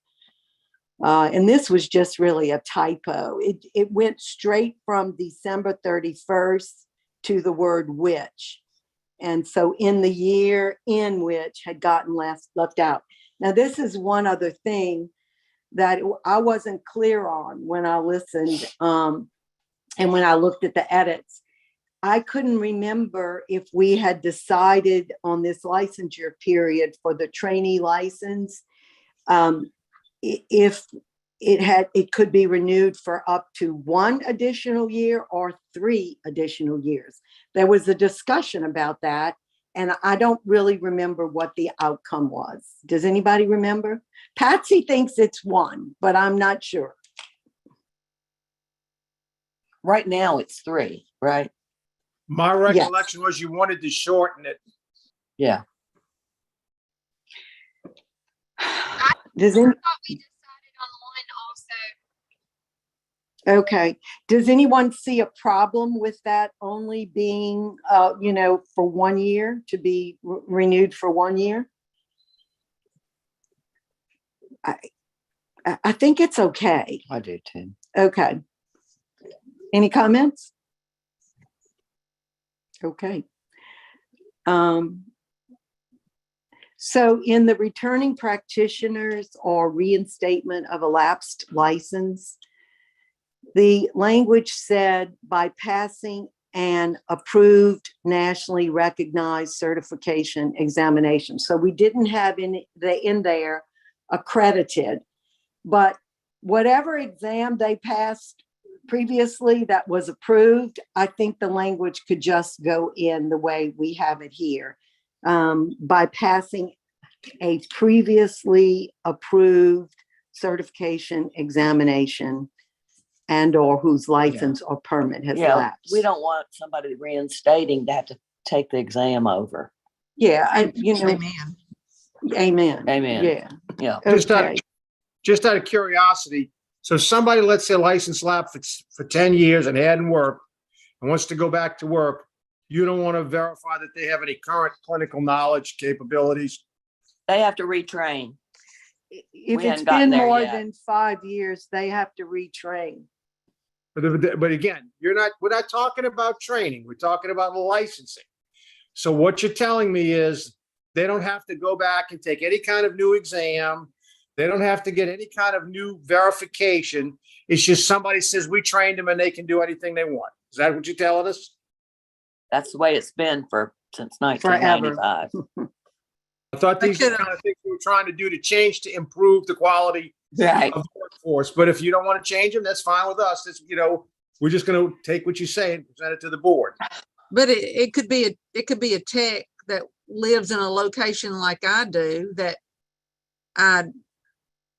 And this was just really a typo. It went straight from December 31st to the word which. And so in the year in which had gotten left out. Now, this is one other thing that I wasn't clear on when I listened and when I looked at the edits. I couldn't remember if we had decided on this licensure period for the trainee license, if it could be renewed for up to 1 additional year or 3 additional years. There was a discussion about that, and I don't really remember what the outcome was. Does anybody remember? Patsy thinks it's 1, but I'm not sure. Right now it's 3, right? My recollection was you wanted to shorten it. Yeah. Does any, okay. Does anyone see a problem with that only being, for 1 year, to be renewed for 1 year? I think it's okay. I do too. Okay. Any comments? Okay. So in the returning practitioners or reinstatement of a lapsed license, the language said by passing an approved nationally recognized certification examination. So we didn't have in there accredited, but whatever exam they passed previously that was approved, I think the language could just go in the way we have it here. By passing a previously approved certification examination and or whose license or permit has lapsed. We don't want somebody reinstating to have to take the exam over. Yeah, Amen. Amen. Amen. Yeah. Yeah. Okay. Just out of curiosity, so somebody lets their license lapse for 10 years and hadn't worked and wants to go back to work, you don't want to verify that they have any current clinical knowledge, capabilities? They have to retrain. If We it's hadn't gotten been there more yet. than 5 years, they have to retrain. But again, we're not talking about training. We're talking about licensing. So what you're telling me is they don't have to go back and take any kind of new exam. They don't have to get any kind of new verification. It's just somebody says we trained them and they can do anything they want. Is that what you're telling us? That's the way it's been since Forever. 1995. I thought these are the kind of things we were trying to do to change to improve the quality Right. of the workforce. But if you don't want to change them, that's fine with us. It's, we're just going to take what you say and present it to the board. But it could be a tech that lives in a location like I do, that I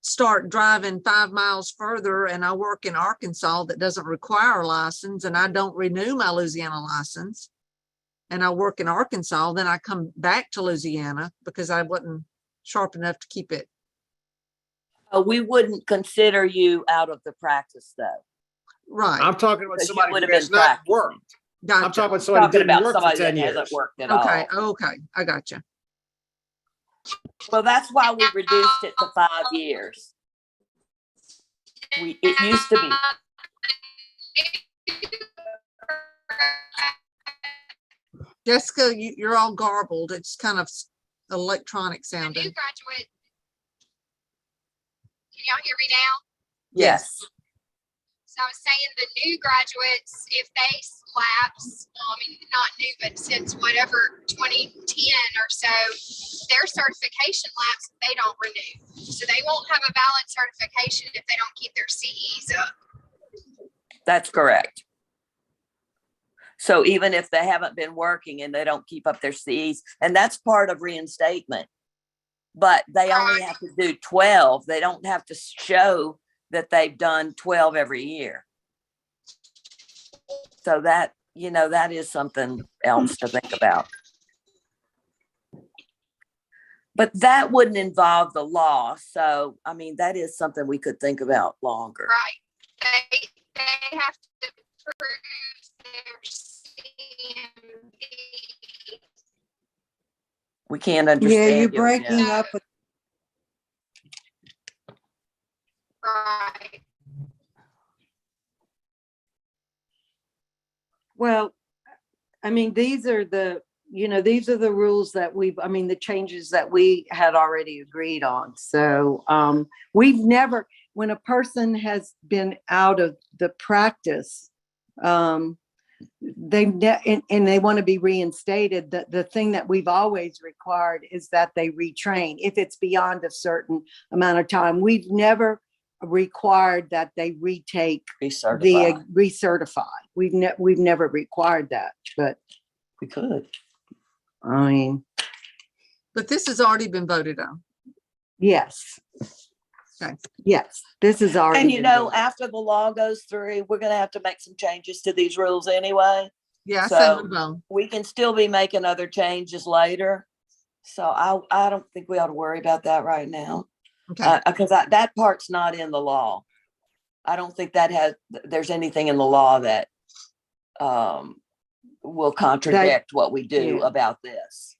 start driving 5 miles further and I work in Arkansas that doesn't require a license, and I don't renew my Louisiana license, and I work in Arkansas, then I come back to Louisiana because I wasn't sharp enough to keep it. We wouldn't consider you out of the practice though. Right. I'm talking about Because you somebody would who have has been not practicing. worked. I'm Gotcha. talking about somebody who Talking didn't about work for somebody 10 that years. hasn't worked at all. Okay. Okay. I got you. Well, that's why we reduced it to 5 years. It used to be. Jessica, you're all garbled. It's kind of electronic sounding. New graduate. Can y'all hear me now? Yes. So I was saying the new graduates, if they lapse, well, I mean, not new, but since whatever 2010 or so, their certification lapse, they don't renew. So they won't have a valid certification if they don't keep their CEs up. That's correct. So even if they haven't been working and they don't keep up their CEs, and that's part of reinstatement, but they only have to do 12. They don't have to show that they've done 12 every year. So that, that is something else to think about. But that wouldn't involve the law. So, I mean, that is something we could think about longer. Right. They have to prove their CMB. We can't understand. Yeah, you're you breaking again. up. Right. Well, I mean, these are the rules that the changes that we had already agreed on. So we've never, when a person has been out of the practice, and they want to be reinstated, the thing that we've always required is that they retrain if it's beyond a certain amount of time. We've never required that they retake recertify. We've never required that, but we could. I mean, But this has already been voted on. yes. Okay. Yes, this is already. And been voted. after the law goes through, we're going to have to make some changes to these rules anyway. Yeah, So we can still be making other changes later. So I don't think we ought to worry about that right now. Okay. Because that part's not in the law. I don't think there's anything in the law that will contradict what we do about this.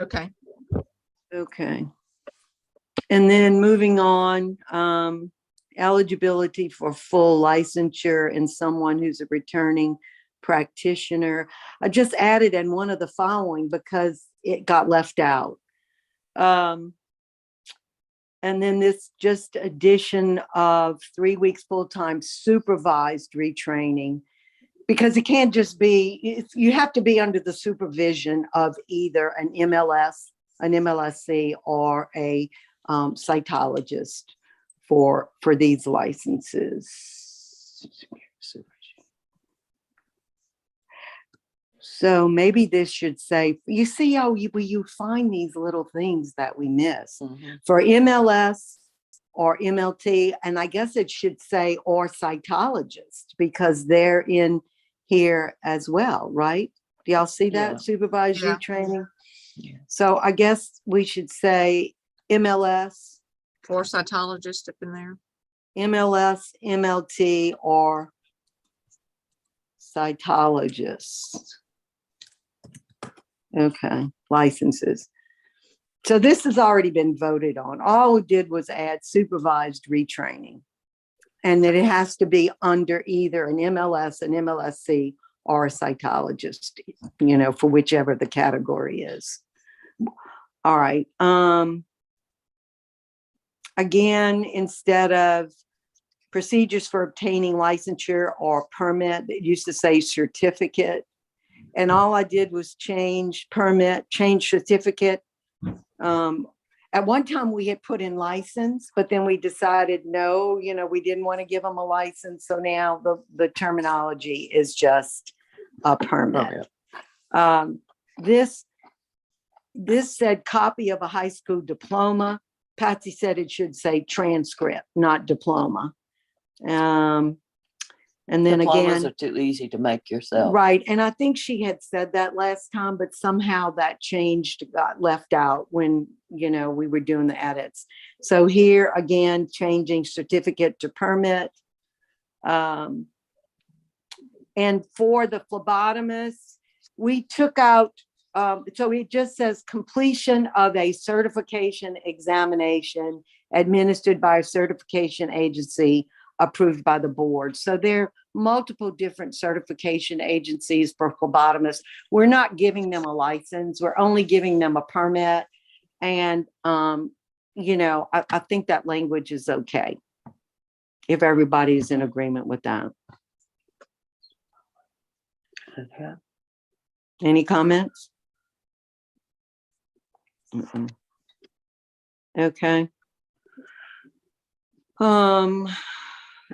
Okay. Okay. And then moving on, eligibility for full licensure and someone who's a returning practitioner. I just added in one of the following because it got left out. And then this just addition of 3 weeks full-time supervised retraining, because it can't just be, you have to be under the supervision of either an MLS, an MLSC, or a cytologist for these licenses. So maybe this should say, you see how you find these little things that we miss for MLS or MLT, and I guess it should say or cytologist because they're in here as well, right? Do y'all see that? Supervised retraining. So I guess we should say MLS. Or cytologist up in there. MLS, MLT, or cytologist. Okay, licenses. So this has already been voted on. All we did was add supervised retraining. And that it has to be under either an MLS, an MLSC, or a cytologist, for whichever the category is. All right. Again, instead of procedures for obtaining licensure or permit, it used to say certificate. And all I did was change permit, change certificate. At one time we had put in license, but then we decided, no, we didn't want to give them a license. So now the terminology is just a permit. This said copy of a high school diploma. Patsy said it should say transcript, not diploma. And then Diplomas again, are too easy to make yourself. right. And I think she had said that last time, but somehow that got left out when, we were doing the edits. So here again, changing certificate to permit. And for the phlebotomists, we took out So it just says completion of a certification examination administered by a certification agency approved by the board. So there are multiple different certification agencies for phlebotomists. We're not giving them a license. We're only giving them a permit. And, you know, I think that language is okay, if everybody's in agreement with that. Okay. Any comments? Mm-mm. Okay.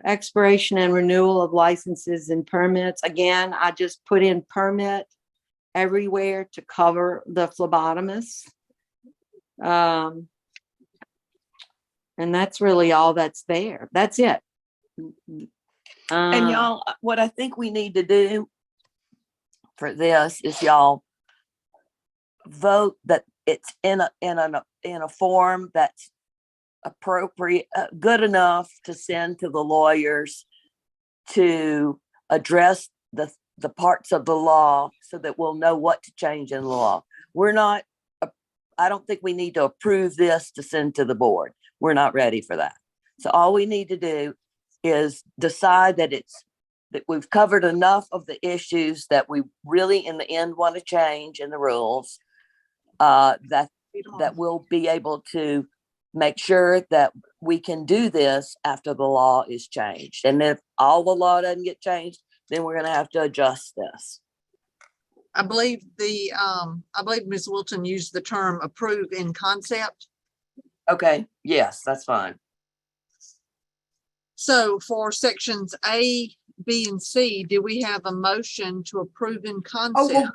Expiration and renewal of licenses and permits. Again, I just put in permit everywhere to cover the phlebotomists. And that's really all that's there. That's it. And y'all, what I think we need to do for this is y'all vote that it's in a form that's appropriate, good enough to send to the lawyers to address the parts of the law so that we'll know what to change in the law. We're not, I don't think we need to approve this to send to the board. We're not ready for that. So all we need to do is decide that that we've covered enough of the issues that we really in the end want to change in the rules, that we'll be able to make sure that we can do this after the law is changed. And if all the law doesn't get changed, then we're going to have to adjust this. I believe Ms. Wilton used the term approve in concept. Okay, yes, that's fine. So for sections A, B, and C, do we have a motion to approve in Oh, concept? well,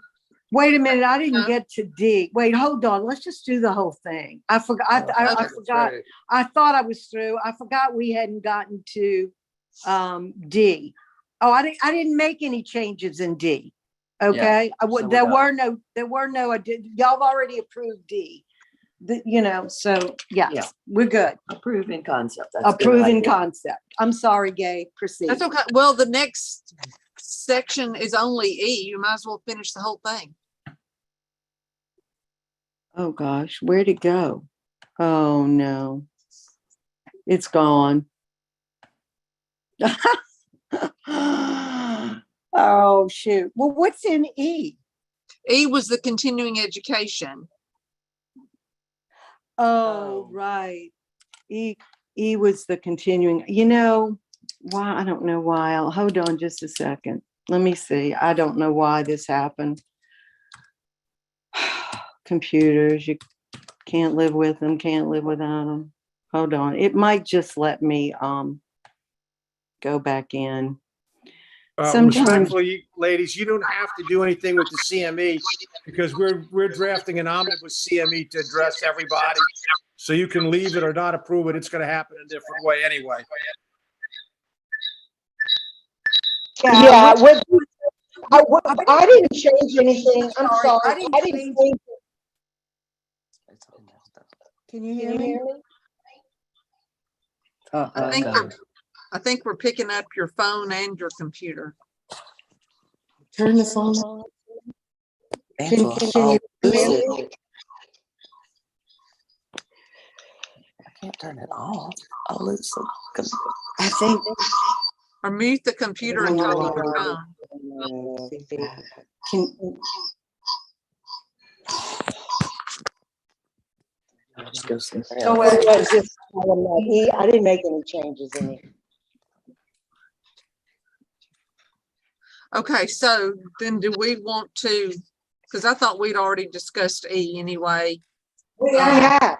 wait a minute. I didn't No. get to D. Wait, hold on. Let's just do the whole thing. I forgot. I forgot. I thought I was through. I forgot we hadn't gotten to D. Oh, I didn't make any changes in D. Okay. so There we're were no, y'all already approved D. You know, so yes, Yeah. we're good. Approve in concept. That's a good Approve in idea. concept. I'm sorry, Gabe. Proceed. That's okay. Well, the next section is only E. You might as well finish the whole thing. Oh gosh, where'd it go? Oh no. It's gone. Oh shoot. Well, what's in E? E was the continuing education. Oh, right. E was the continuing, you know, why, I don't know why. I'll hold on just a second. Let me see. I don't know why this happened. Computers, you can't live with them, can't live without them. Hold on. It might just let me go back in. Sometimes- Respectfully, ladies, you don't have to do anything with the CME because we're drafting an omnibus CME to address everybody. So you can leave it or not approve it. It's going to happen a different way anyway. Yeah, I didn't change anything. I'm sorry. I didn't change. Can you hear me? I think we're picking up your phone and your computer. Turn the phone on. Can you hear me? I can't turn it off. I'll lose some. I think. Or mute the computer and turn on your phone. Just go somewhere So else. it was just, I didn't make any changes in it. Okay, so then do we want to, because I thought we'd already discussed E anyway. We have.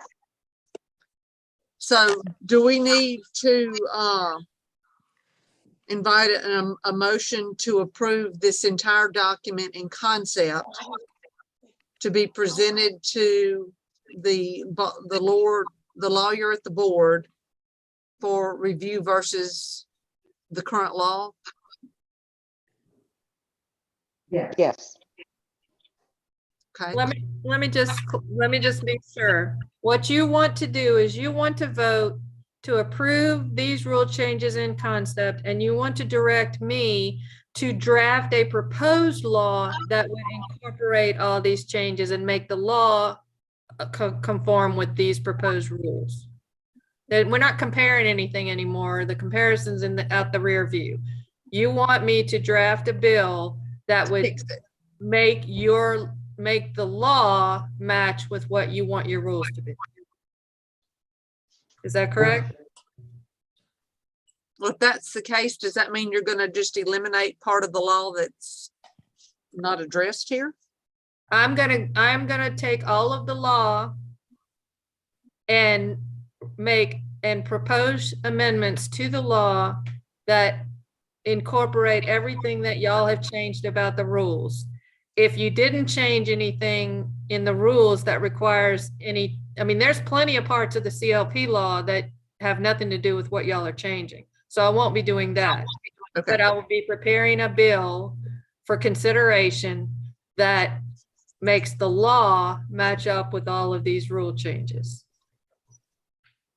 So do we need to invite a motion to approve this entire document in concept to be presented to the lawyer at the board for review versus the current law? Yes. Okay. Let me just make sure. What you want to do is you want to vote to approve these rule changes in concept, and you want to direct me to draft a proposed law that would incorporate all these changes and make the law conform with these proposed rules. That we're not comparing anything anymore. The comparison's out the rear view. You want me to draft a bill that would make the law match with what you want your rules to be. Is that correct? Well, if that's the case, does that mean you're gonna just eliminate part of the law that's not addressed here? I'm gonna take all of the law and propose amendments to the law that incorporate everything that y'all have changed about the rules. If you didn't change anything in the rules that requires there's plenty of parts of the CLP law that have nothing to do with what y'all are changing. So I won't be doing that. Okay. But I will be preparing a bill for consideration that makes the law match up with all of these rule changes.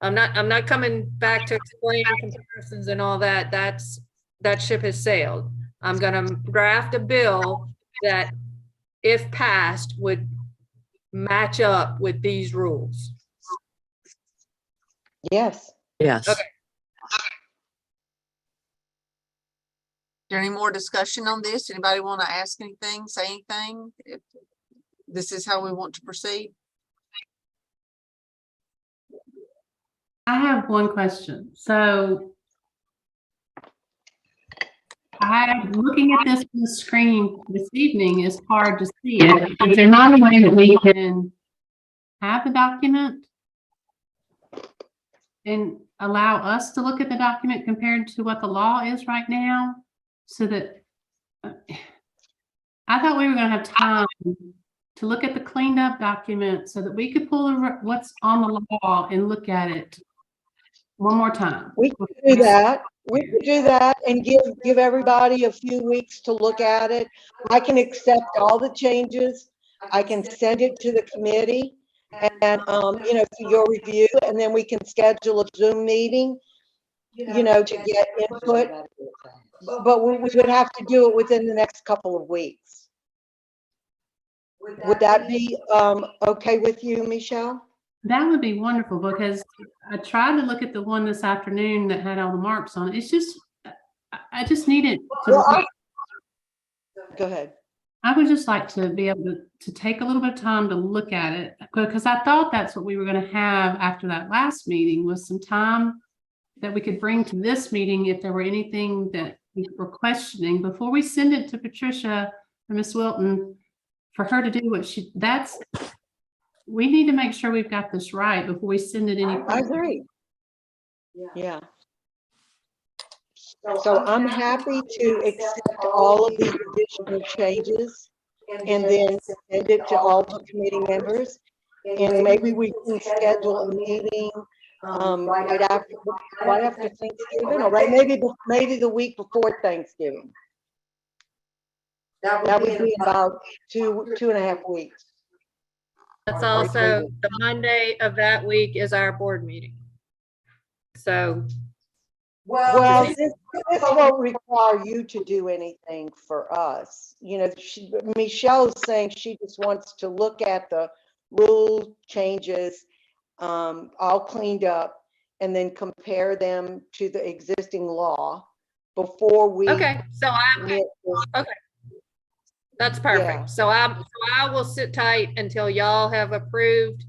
I'm not coming back to explain comparisons and all that. That ship has sailed. I'm gonna draft a bill that, if passed, would match up with these rules. Yes. Yes. Okay. Is there any more discussion on this? Anybody want to ask anything, say anything? If this is how we want to proceed? I have one question. So looking at this on the screen this evening is hard to see it. Is there not a way that we can have the document and allow us to look at the document compared to what the law is right now? So that I thought we were going to have time to look at the cleaned up document so that we could pull what's on the law and look at it one more time. We could do that. We could do that and give everybody a few weeks to look at it. I can accept all the changes. I can send it to the committee and, for your review, and then we can schedule a Zoom meeting, to get input. But we would have to do it within the next couple of weeks. Would that be okay with you, Michelle? That would be wonderful, because I tried to look at the one this afternoon that had all the marks on it. It's just, I just need it to. Go ahead. I would just like to be able to take a little bit of time to look at it, because I thought that's what we were going to have after that last meeting, was some time that we could bring to this meeting if there were anything that we were questioning before we send it to Patricia or Ms. Wilton for her to do what we need to make sure we've got this right before we send it any further. I agree. Yeah. So I'm happy to accept all of these additional changes and then send it to all the committee members. And maybe we can schedule a meeting right after Thanksgiving, or maybe the week before Thanksgiving. That would be about 2.5 weeks. That's also the Monday of that week is our board meeting. So. Well, this won't require you to do anything for us. Michelle's saying she just wants to look at the rule changes, all cleaned up, and then compare them to the existing law before we. Okay, so okay. That's perfect. Yeah. So I will sit tight until y'all have approved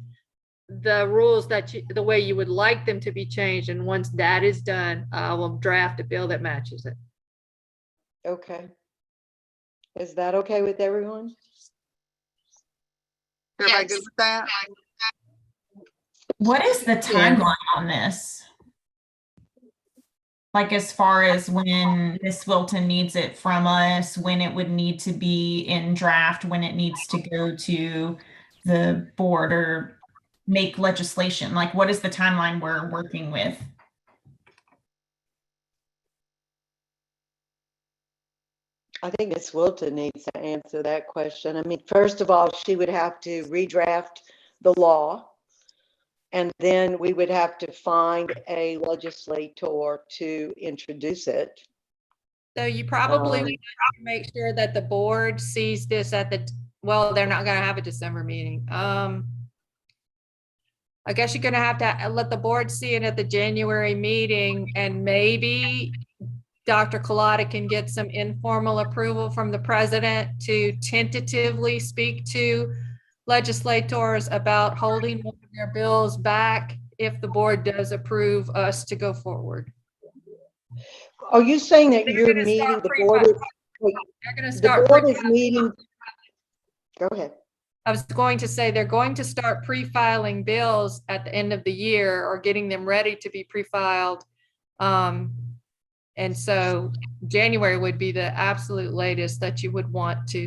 the rules the way you would like them to be changed. And once that is done, I will draft a bill that matches it. Okay. Is that okay with everyone? Everybody good with that? What is the timeline on this? Like, as far as when Ms. Wilton needs it from us, when it would need to be in draft, when it needs to go to the board or make legislation? Like, what is the timeline we're working with? I think Ms. Wilton needs to answer that question. I mean, first of all, she would have to redraft the law, and then we would have to find a legislator to introduce it. So you probably Um, want to make sure that the board sees this at the, well, they're not gonna have a December meeting. I guess you're gonna have to let the board see it at the January meeting, and maybe Dr. Colada can get some informal approval from the president to tentatively speak to legislators about holding one of their bills back if the board does approve us to go forward. Are you saying that They're you're gonna meeting, start the pre- board is, wait, They're gonna the start. board is meeting? Go ahead. I was going to say, they're going to start pre-filing bills at the end of the year or getting them ready to be pre-filed. And so January would be the absolute latest that you would want to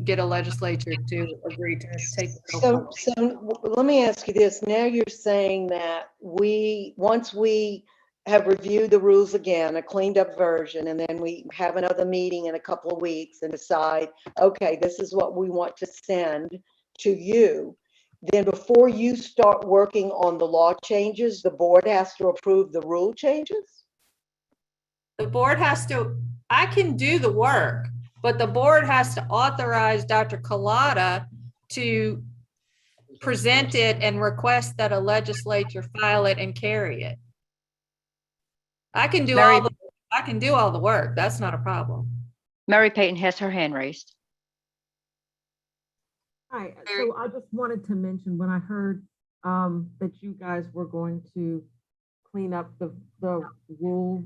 get a legislature to agree to take. the bill So, forward. let me ask you this. Now you're saying that once we have reviewed the rules again, a cleaned up version, and then we have another meeting in a couple of weeks and decide, okay, this is what we want to send to you. Then before you start working on the law changes, the board has to approve the rule changes? The board has to, I can do the work, but the board has to authorize Dr. Colada to present it and request that a legislature file it and carry it. I can do all the work. That's not a problem. Mary Payton has her hand raised. Hi, so I just wanted to mention when I heard that you guys were going to clean up the rule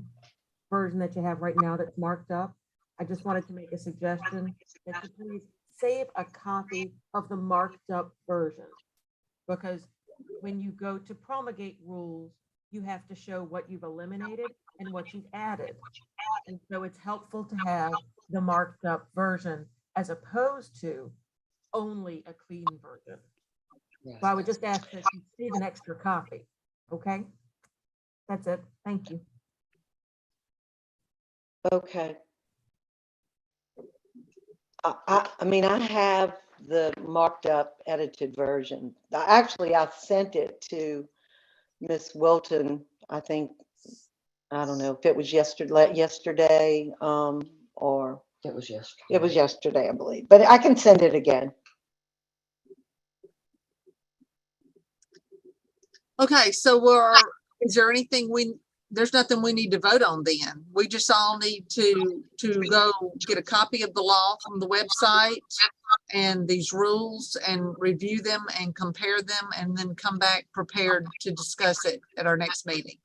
version that you have right now that's marked up. I just wanted to make a suggestion that you please save a copy of the marked up version. Because when you go to promulgate rules, you have to show what you've eliminated and what you've added. And so it's helpful to have the marked up version as opposed to only a clean version. So I would just ask that you save an extra copy, okay? That's it, thank you. Okay. I mean, I have the marked up edited version. Actually, I sent it to Miss Wilton, I think, I don't know if it was yesterday, or. It was yesterday. It was yesterday, I believe, but I can send it again. Okay, so is there anything there's nothing we need to vote on then? We just all need to go get a copy of the law from the website and these rules and review them and compare them and then come back prepared to discuss it at our next meeting.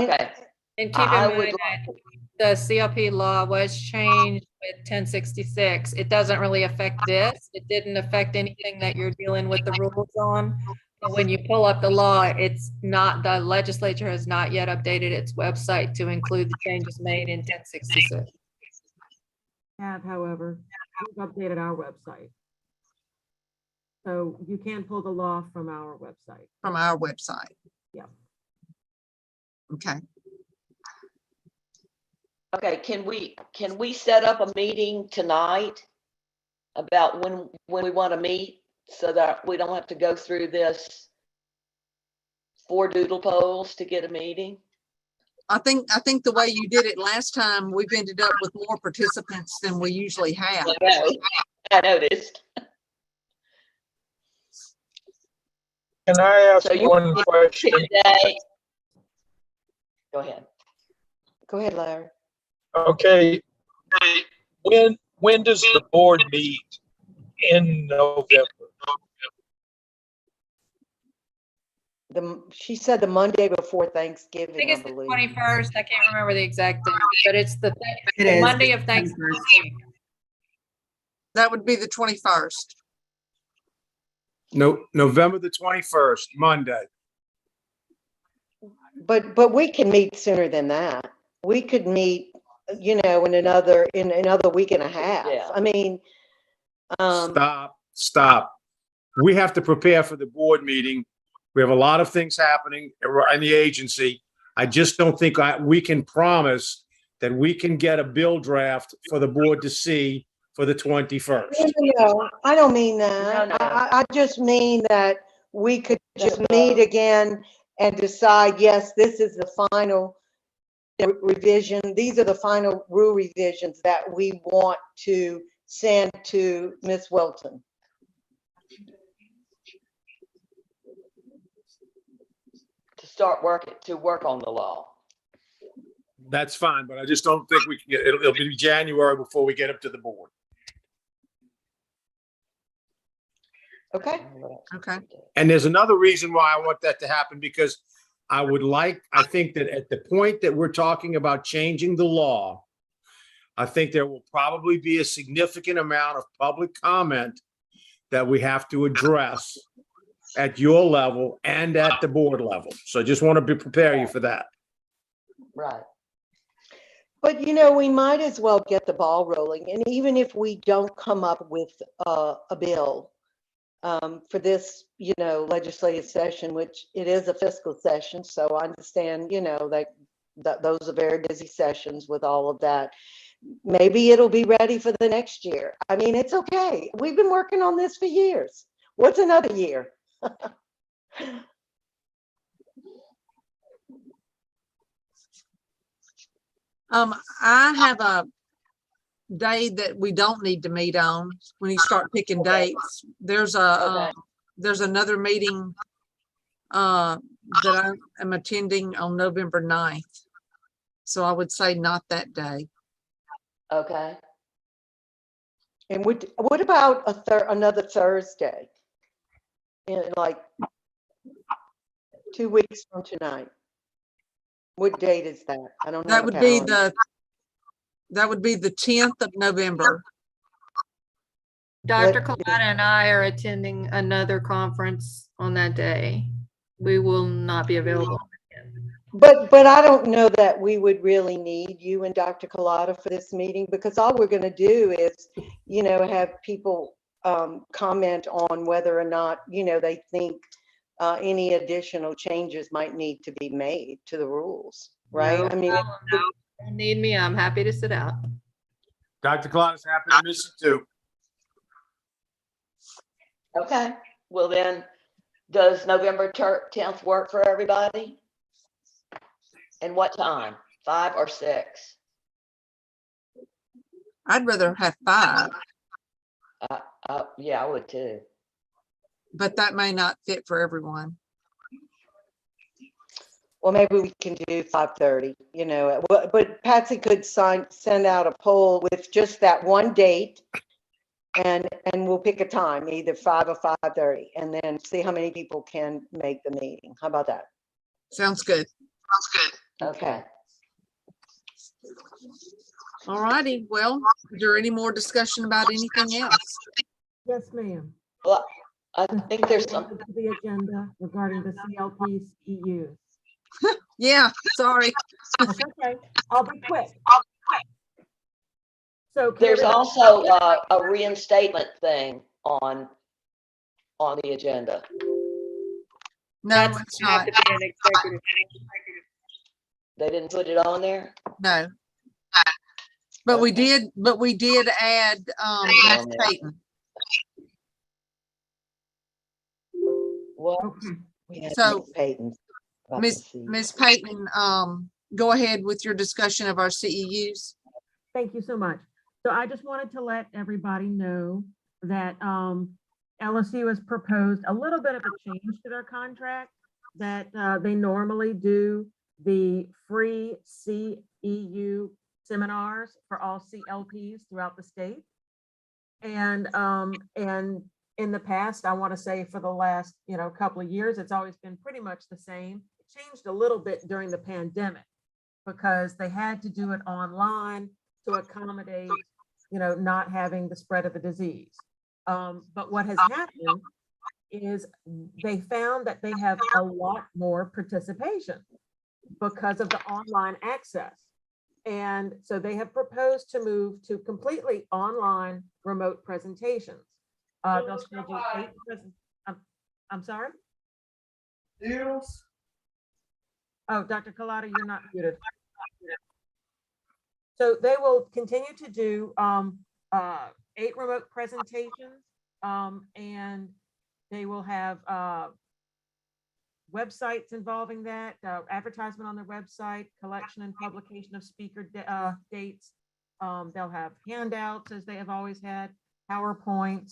Okay. And keep in mind that the CLP law was changed with 1066. It doesn't really affect this. It didn't affect anything that you're dealing with the rules on. But when you pull up the law, it's not, the legislature has not yet updated its website to include the changes made in 1066. Have, however, we've updated our website. So you can pull the law from our website. From our website. Yeah. Okay. Okay, can we set up a meeting tonight about when we want to meet so that we don't have to go through this 4 doodle polls to get a meeting? I think the way you did it last time, we've ended up with more participants than we usually have. I noticed. Can I ask So you one question? today? Go ahead. Go ahead, Larry. Okay, when does the board meet in November? She said the Monday before I Thanksgiving, think I it's the believe. 21st. I can't remember the exact date, but it's the It is. Monday of Thanksgiving. That would be the 21st. No, November the 21st, Monday. But we can meet sooner than that. We could meet, in another week and a half. Yeah. I mean, Stop. We have to prepare for the board meeting. We have a lot of things happening in the agency. I just don't think we can promise that we can get a bill draft for the board to see for the 21st. no, I don't mean that. No. I just mean that we could just meet again and decide, yes, this is the final revision. These are the final rule revisions that we want to send to Ms. Wilton. To work on the law. That's fine, but I just don't think we can get, it'll be January before we get up to the board. Okay. Okay. And there's another reason why I want that to happen, because I think that at the point that we're talking about changing the law, I think there will probably be a significant amount of public comment that we have to address at your level and at the board level. So I just want to prepare you for that. Right. But, you know, we might as well get the ball rolling. And even if we don't come up with a bill for this, you know, legislative session, which it is a fiscal session. So I understand, you know, that those are very busy sessions with all of that. Maybe it'll be ready for the next year. I mean, it's okay. We've been working on this for years. What's another year? I have a day that we don't need to meet on when you start picking dates. There's another meeting that I am attending on November 9th. So I would say not that day. Okay. And what about another Thursday? In like 2 weeks from tonight. What date is that? I don't know. That would be the 10th of November. Dr. Kalata and I are attending another conference on that day. We will not be available. But I don't know that we would really need you and Dr. Kalata for this meeting, because all we're going to do is, you know, have people comment on whether or not, you know, they think any additional changes might need to be made to the rules, right? No I mean, problem. Don't need me. I'm happy to sit out. Dr. Clark is happy to miss you too. Okay, well then, does November 10th work for everybody? And what time? 5 or 6? I'd rather have 5. Yeah, I would too. But that may not fit for everyone. well, maybe we can do 5:30, you know, but Patsy could send out a poll with just that one date, and we'll pick a time, either 5 or 5:30, and then see how many people can make the meeting. How about that? Sounds good. Okay. All righty. Well, is there any more discussion about anything else? Yes, ma'am. Well, I think there's some. The agenda regarding the CLP EU. Yeah, sorry. That's okay. I'll be quick. So There's also a reinstatement thing on the agenda. No, it's not. They didn't put it on there? No. But we did add Ms. Payton. Well, So Payton. Ms. Payton, go ahead with your discussion of our CEUs. Thank you so much. So I just wanted to let everybody know that LSU has proposed a little bit of a change to their contract, that they normally do the free CEU seminars for all CLPs throughout the state. And in the past, I want to say for the last, couple of years, it's always been pretty much the same. It changed a little bit during the pandemic because they had to do it online to accommodate, not having the spread of the disease. But what has happened is they found that they have a lot more participation because of the online access. And so they have proposed to move to completely online remote presentations. They'll schedule 8 I'm sorry? Oh, Dr. Kalata, you're not muted. So they will continue to do 8 remote presentations, and they will have websites involving that, advertisement on their website, collection and publication of speaker dates. They'll have handouts as they have always had, PowerPoints.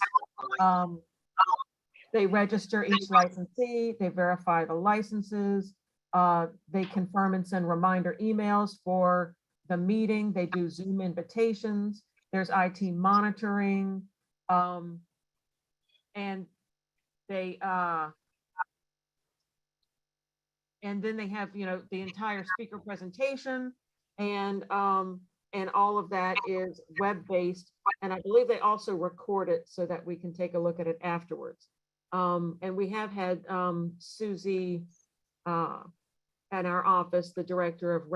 They register each licensee, they verify the licenses, they confirm and send reminder emails for the meeting, they do Zoom invitations, there's IT monitoring, and they, and then they have, you know, the entire speaker presentation, and all of that is web-based. And I believe they also record it so that we can take a look at it afterwards. And we have had Susie at our office, the director of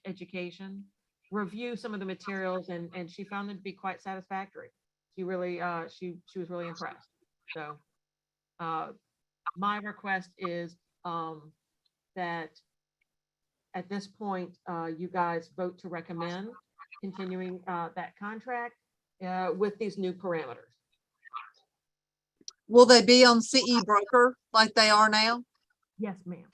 education, review some of the materials, and she found them to be quite satisfactory. She really, she was really impressed. So my request is that at this point, you guys vote to recommend continuing that contract with these new parameters. Will they be on CE Broker like they are now? Yes, ma'am.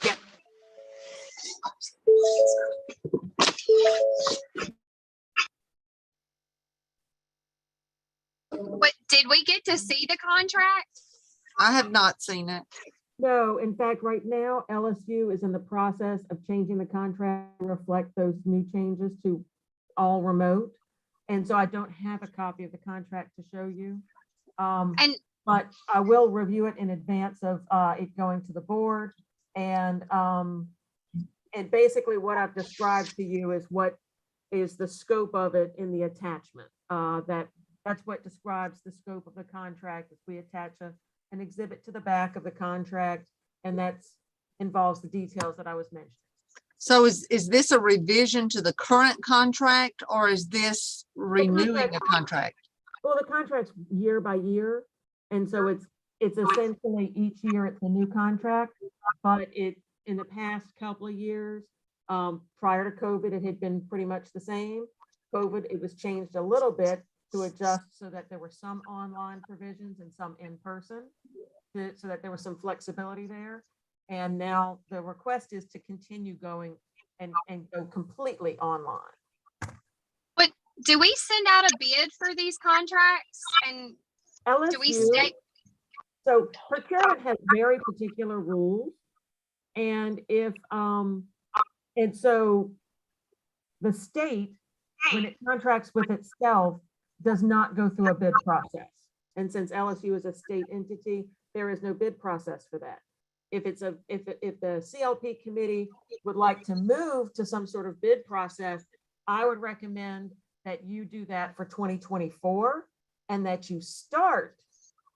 What, did we get to see the contract? I have not seen it. No, in fact, right now, LSU is in the process of changing the contract to reflect those new changes to all remote. And so I don't have a copy of the contract to show you. But I will review it in advance of it going to the board. And basically what I've described to you is what is the scope of it in the attachment. That's what describes the scope of the contract. If we attach an exhibit to the back of the contract, and that's involves the details that I was mentioning. So is this a revision to the current contract, or is this renewing a contract? Well, the contract's year by year. And so it's essentially each year it's a new contract, but in the past couple of years, prior to COVID, it had been pretty much the same. COVID, it was changed a little bit to adjust so that there were some online provisions and some in person, so that there was some flexibility there. And now the request is to continue going and go completely online. But do we send out a bid for these contracts? And do we stay? So procurement has very particular rules. And if, and so the state, when it contracts with itself, does not go through a bid process. And since LSU is a state entity, there is no bid process for that. If the CLP committee would like to move to some sort of bid process, I would recommend that you do that for 2024, and that you start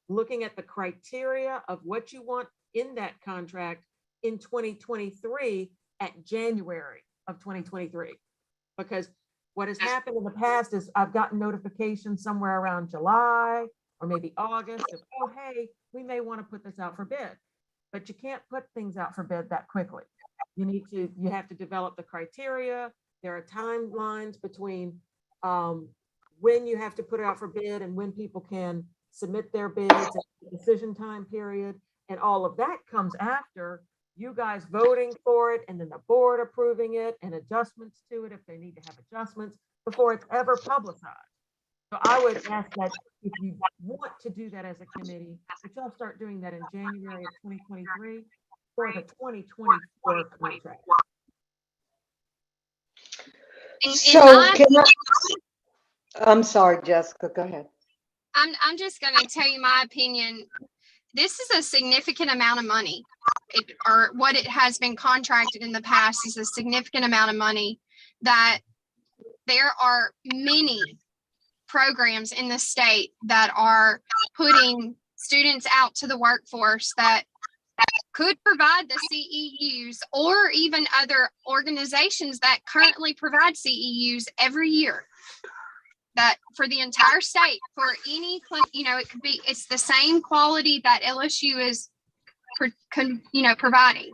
looking at the criteria of what you want in that contract in 2023 at January of 2023. Because what has happened in the past is I've gotten notifications somewhere around July or maybe August of, oh, hey, we may want to put this out for bid. But you can't put things out for bid that quickly. You have to develop the criteria. There are timelines between when you have to put it out for bid and when people can submit their bids, and decision time period, and all of that comes after you guys voting for it, and then the board approving it and adjustments to it if they need to have adjustments before it's ever publicized. So I would ask that if you want to do that as a committee, that y'all start doing that in January of 2023 for the 2024 contract. I'm sorry, Jessica, go ahead. I'm just going to tell you my opinion. This is a significant amount of money, or what it has been contracted in the past is a significant amount of money, that there are many programs in the state that are putting students out to the workforce that could provide the CEUs, or even other organizations that currently provide CEUs every year, that for the entire state, for any, you know, it could be, it's the same quality that LSU is, providing.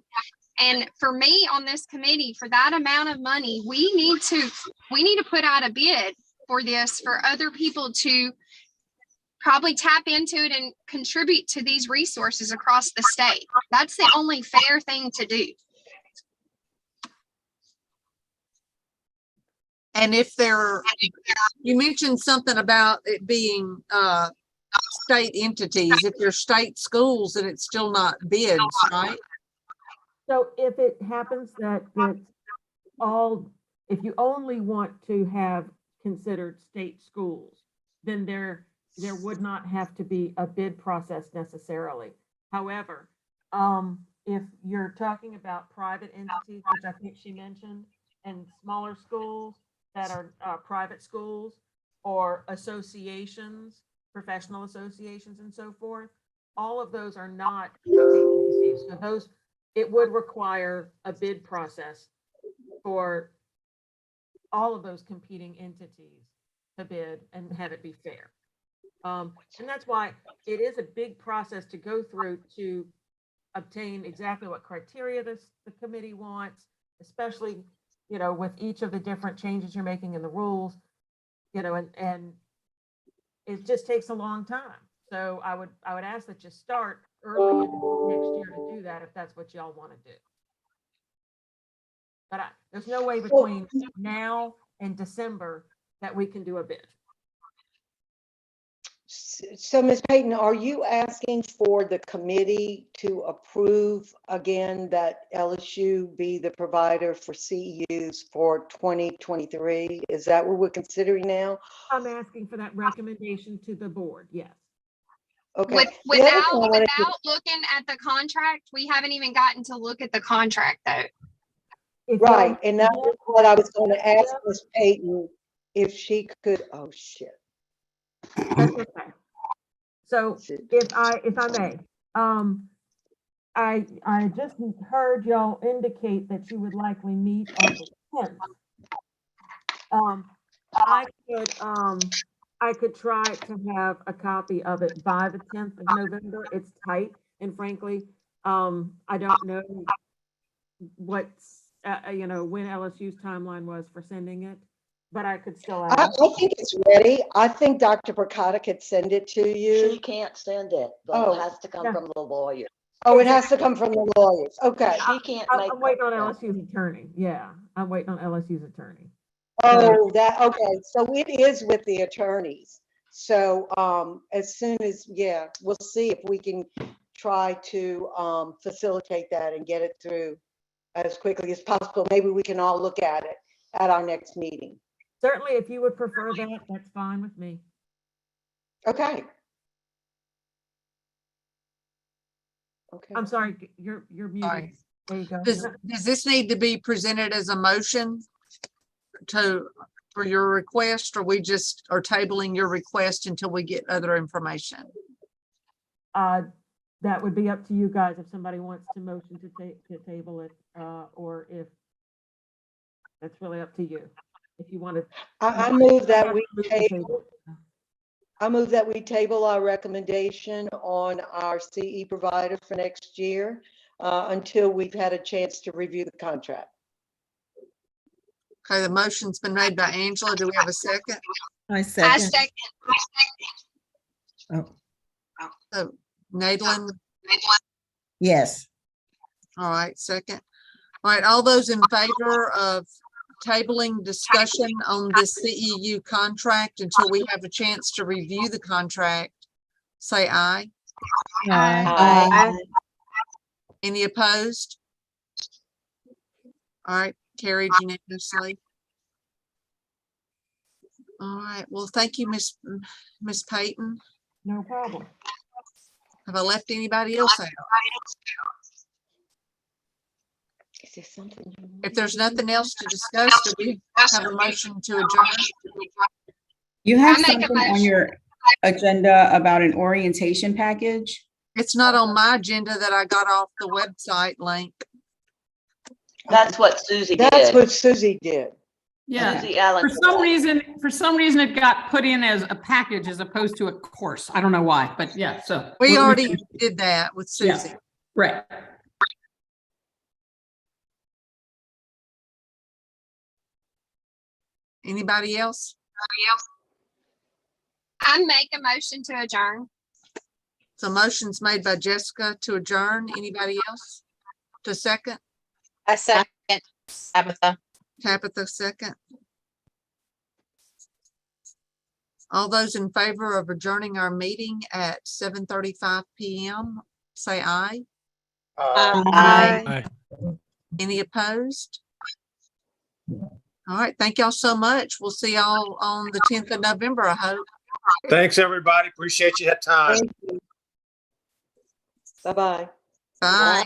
And for me on this committee, for that amount of money, we need to put out a bid for this, for other people to probably tap into it and contribute to these resources across the state. That's the only fair thing to do. And if there, you mentioned something about it being state entities. If they're state schools, then it's still not bids, right? So if it happens that it's all, if you only want to have considered state schools, then there would not have to be a bid process necessarily. However, if you're talking about private entities, which I think she mentioned, and smaller schools that are private schools or associations, professional associations and so forth, all of those are not state entities. So those, it would require a bid process for all of those competing entities to bid and have it be fair. And that's why it is a big process to go through to obtain exactly what criteria the committee wants, especially, you know, with each of the different changes you're making in the rules, you know, and it just takes a long time. So I would ask that you start early next year to do that if that's what y'all want to do. But there's no way between now and December that we can do a bid. So Ms. Payton, are you asking for the committee to approve again that LSU be the provider for CEUs for 2023? Is that what we're considering now? I'm asking for that recommendation to the board, yes. Okay. Without looking at the contract, we haven't even gotten to look at the contract though. Right, and that was what I was going to ask Ms. Payton if she could. Oh shit. That's okay. So if I may, I just heard y'all indicate that you would likely meet on the 10th. I could try to have a copy of it by the 10th of November. It's tight, and frankly, I don't know what's you know, when LSU's timeline was for sending it, but I could still ask. I think it's ready. I think Dr. Burkhardt could send it to you. She can't send it, but Oh. it has to come from the lawyer. Oh, it has to come from the lawyers. Okay. She can't make. I'm waiting on LSU's attorney. Yeah, I'm waiting on LSU's attorney. Oh, that, okay. So it is with the attorneys. So as soon as, yeah, we'll see if we can try to facilitate that and get it through as quickly as possible. Maybe we can all look at it at our next meeting. Certainly, if you would prefer that, that's fine with me. Okay. Okay. I'm sorry, you're muted. Sorry. There you go. Does this need to be presented as a motion for your request, or we just are tabling your request until we get other information? That would be up to you guys if somebody wants to motion to table it, or if that's really up to you. If you want to. I move that we table. I move that we table our recommendation on our CE provider for next year until we've had a chance to review the contract. Okay, the motion's been made by Angela. Do we have a second? I I second. second. Oh, So Nadine, yes. all right, second. All right, all those in favor of tabling discussion on this CEU contract until we have a chance to review the contract, say aye. Aye. Any opposed? All right, carried unanimously. All right, well, thank you, Miss Payton. No problem. Have I left anybody else out? Is there something? If there's nothing else to discuss, do we have a motion to adjourn? You have I make a something on motion. your agenda about an orientation package? It's not on my agenda that I got off the website link. That's what Susie did. That's what Susie did. Yeah. Susie Allen. For some reason it got put in as a package as opposed to a course. I don't know why, but yeah, so. We already did that with Yeah. Susie. Right. Anybody else? I make a motion to adjourn. So motion's made by Jessica to adjourn. Anybody else? To second? A second, Tabitha. Tabitha, second. All those in favor of adjourning our meeting at 7:35 PM, say aye. Aye. Any opposed? All right, thank y'all so much. We'll see y'all on the 10th of November, I hope. Thanks, everybody. Appreciate you that time. Bye-bye. Bye.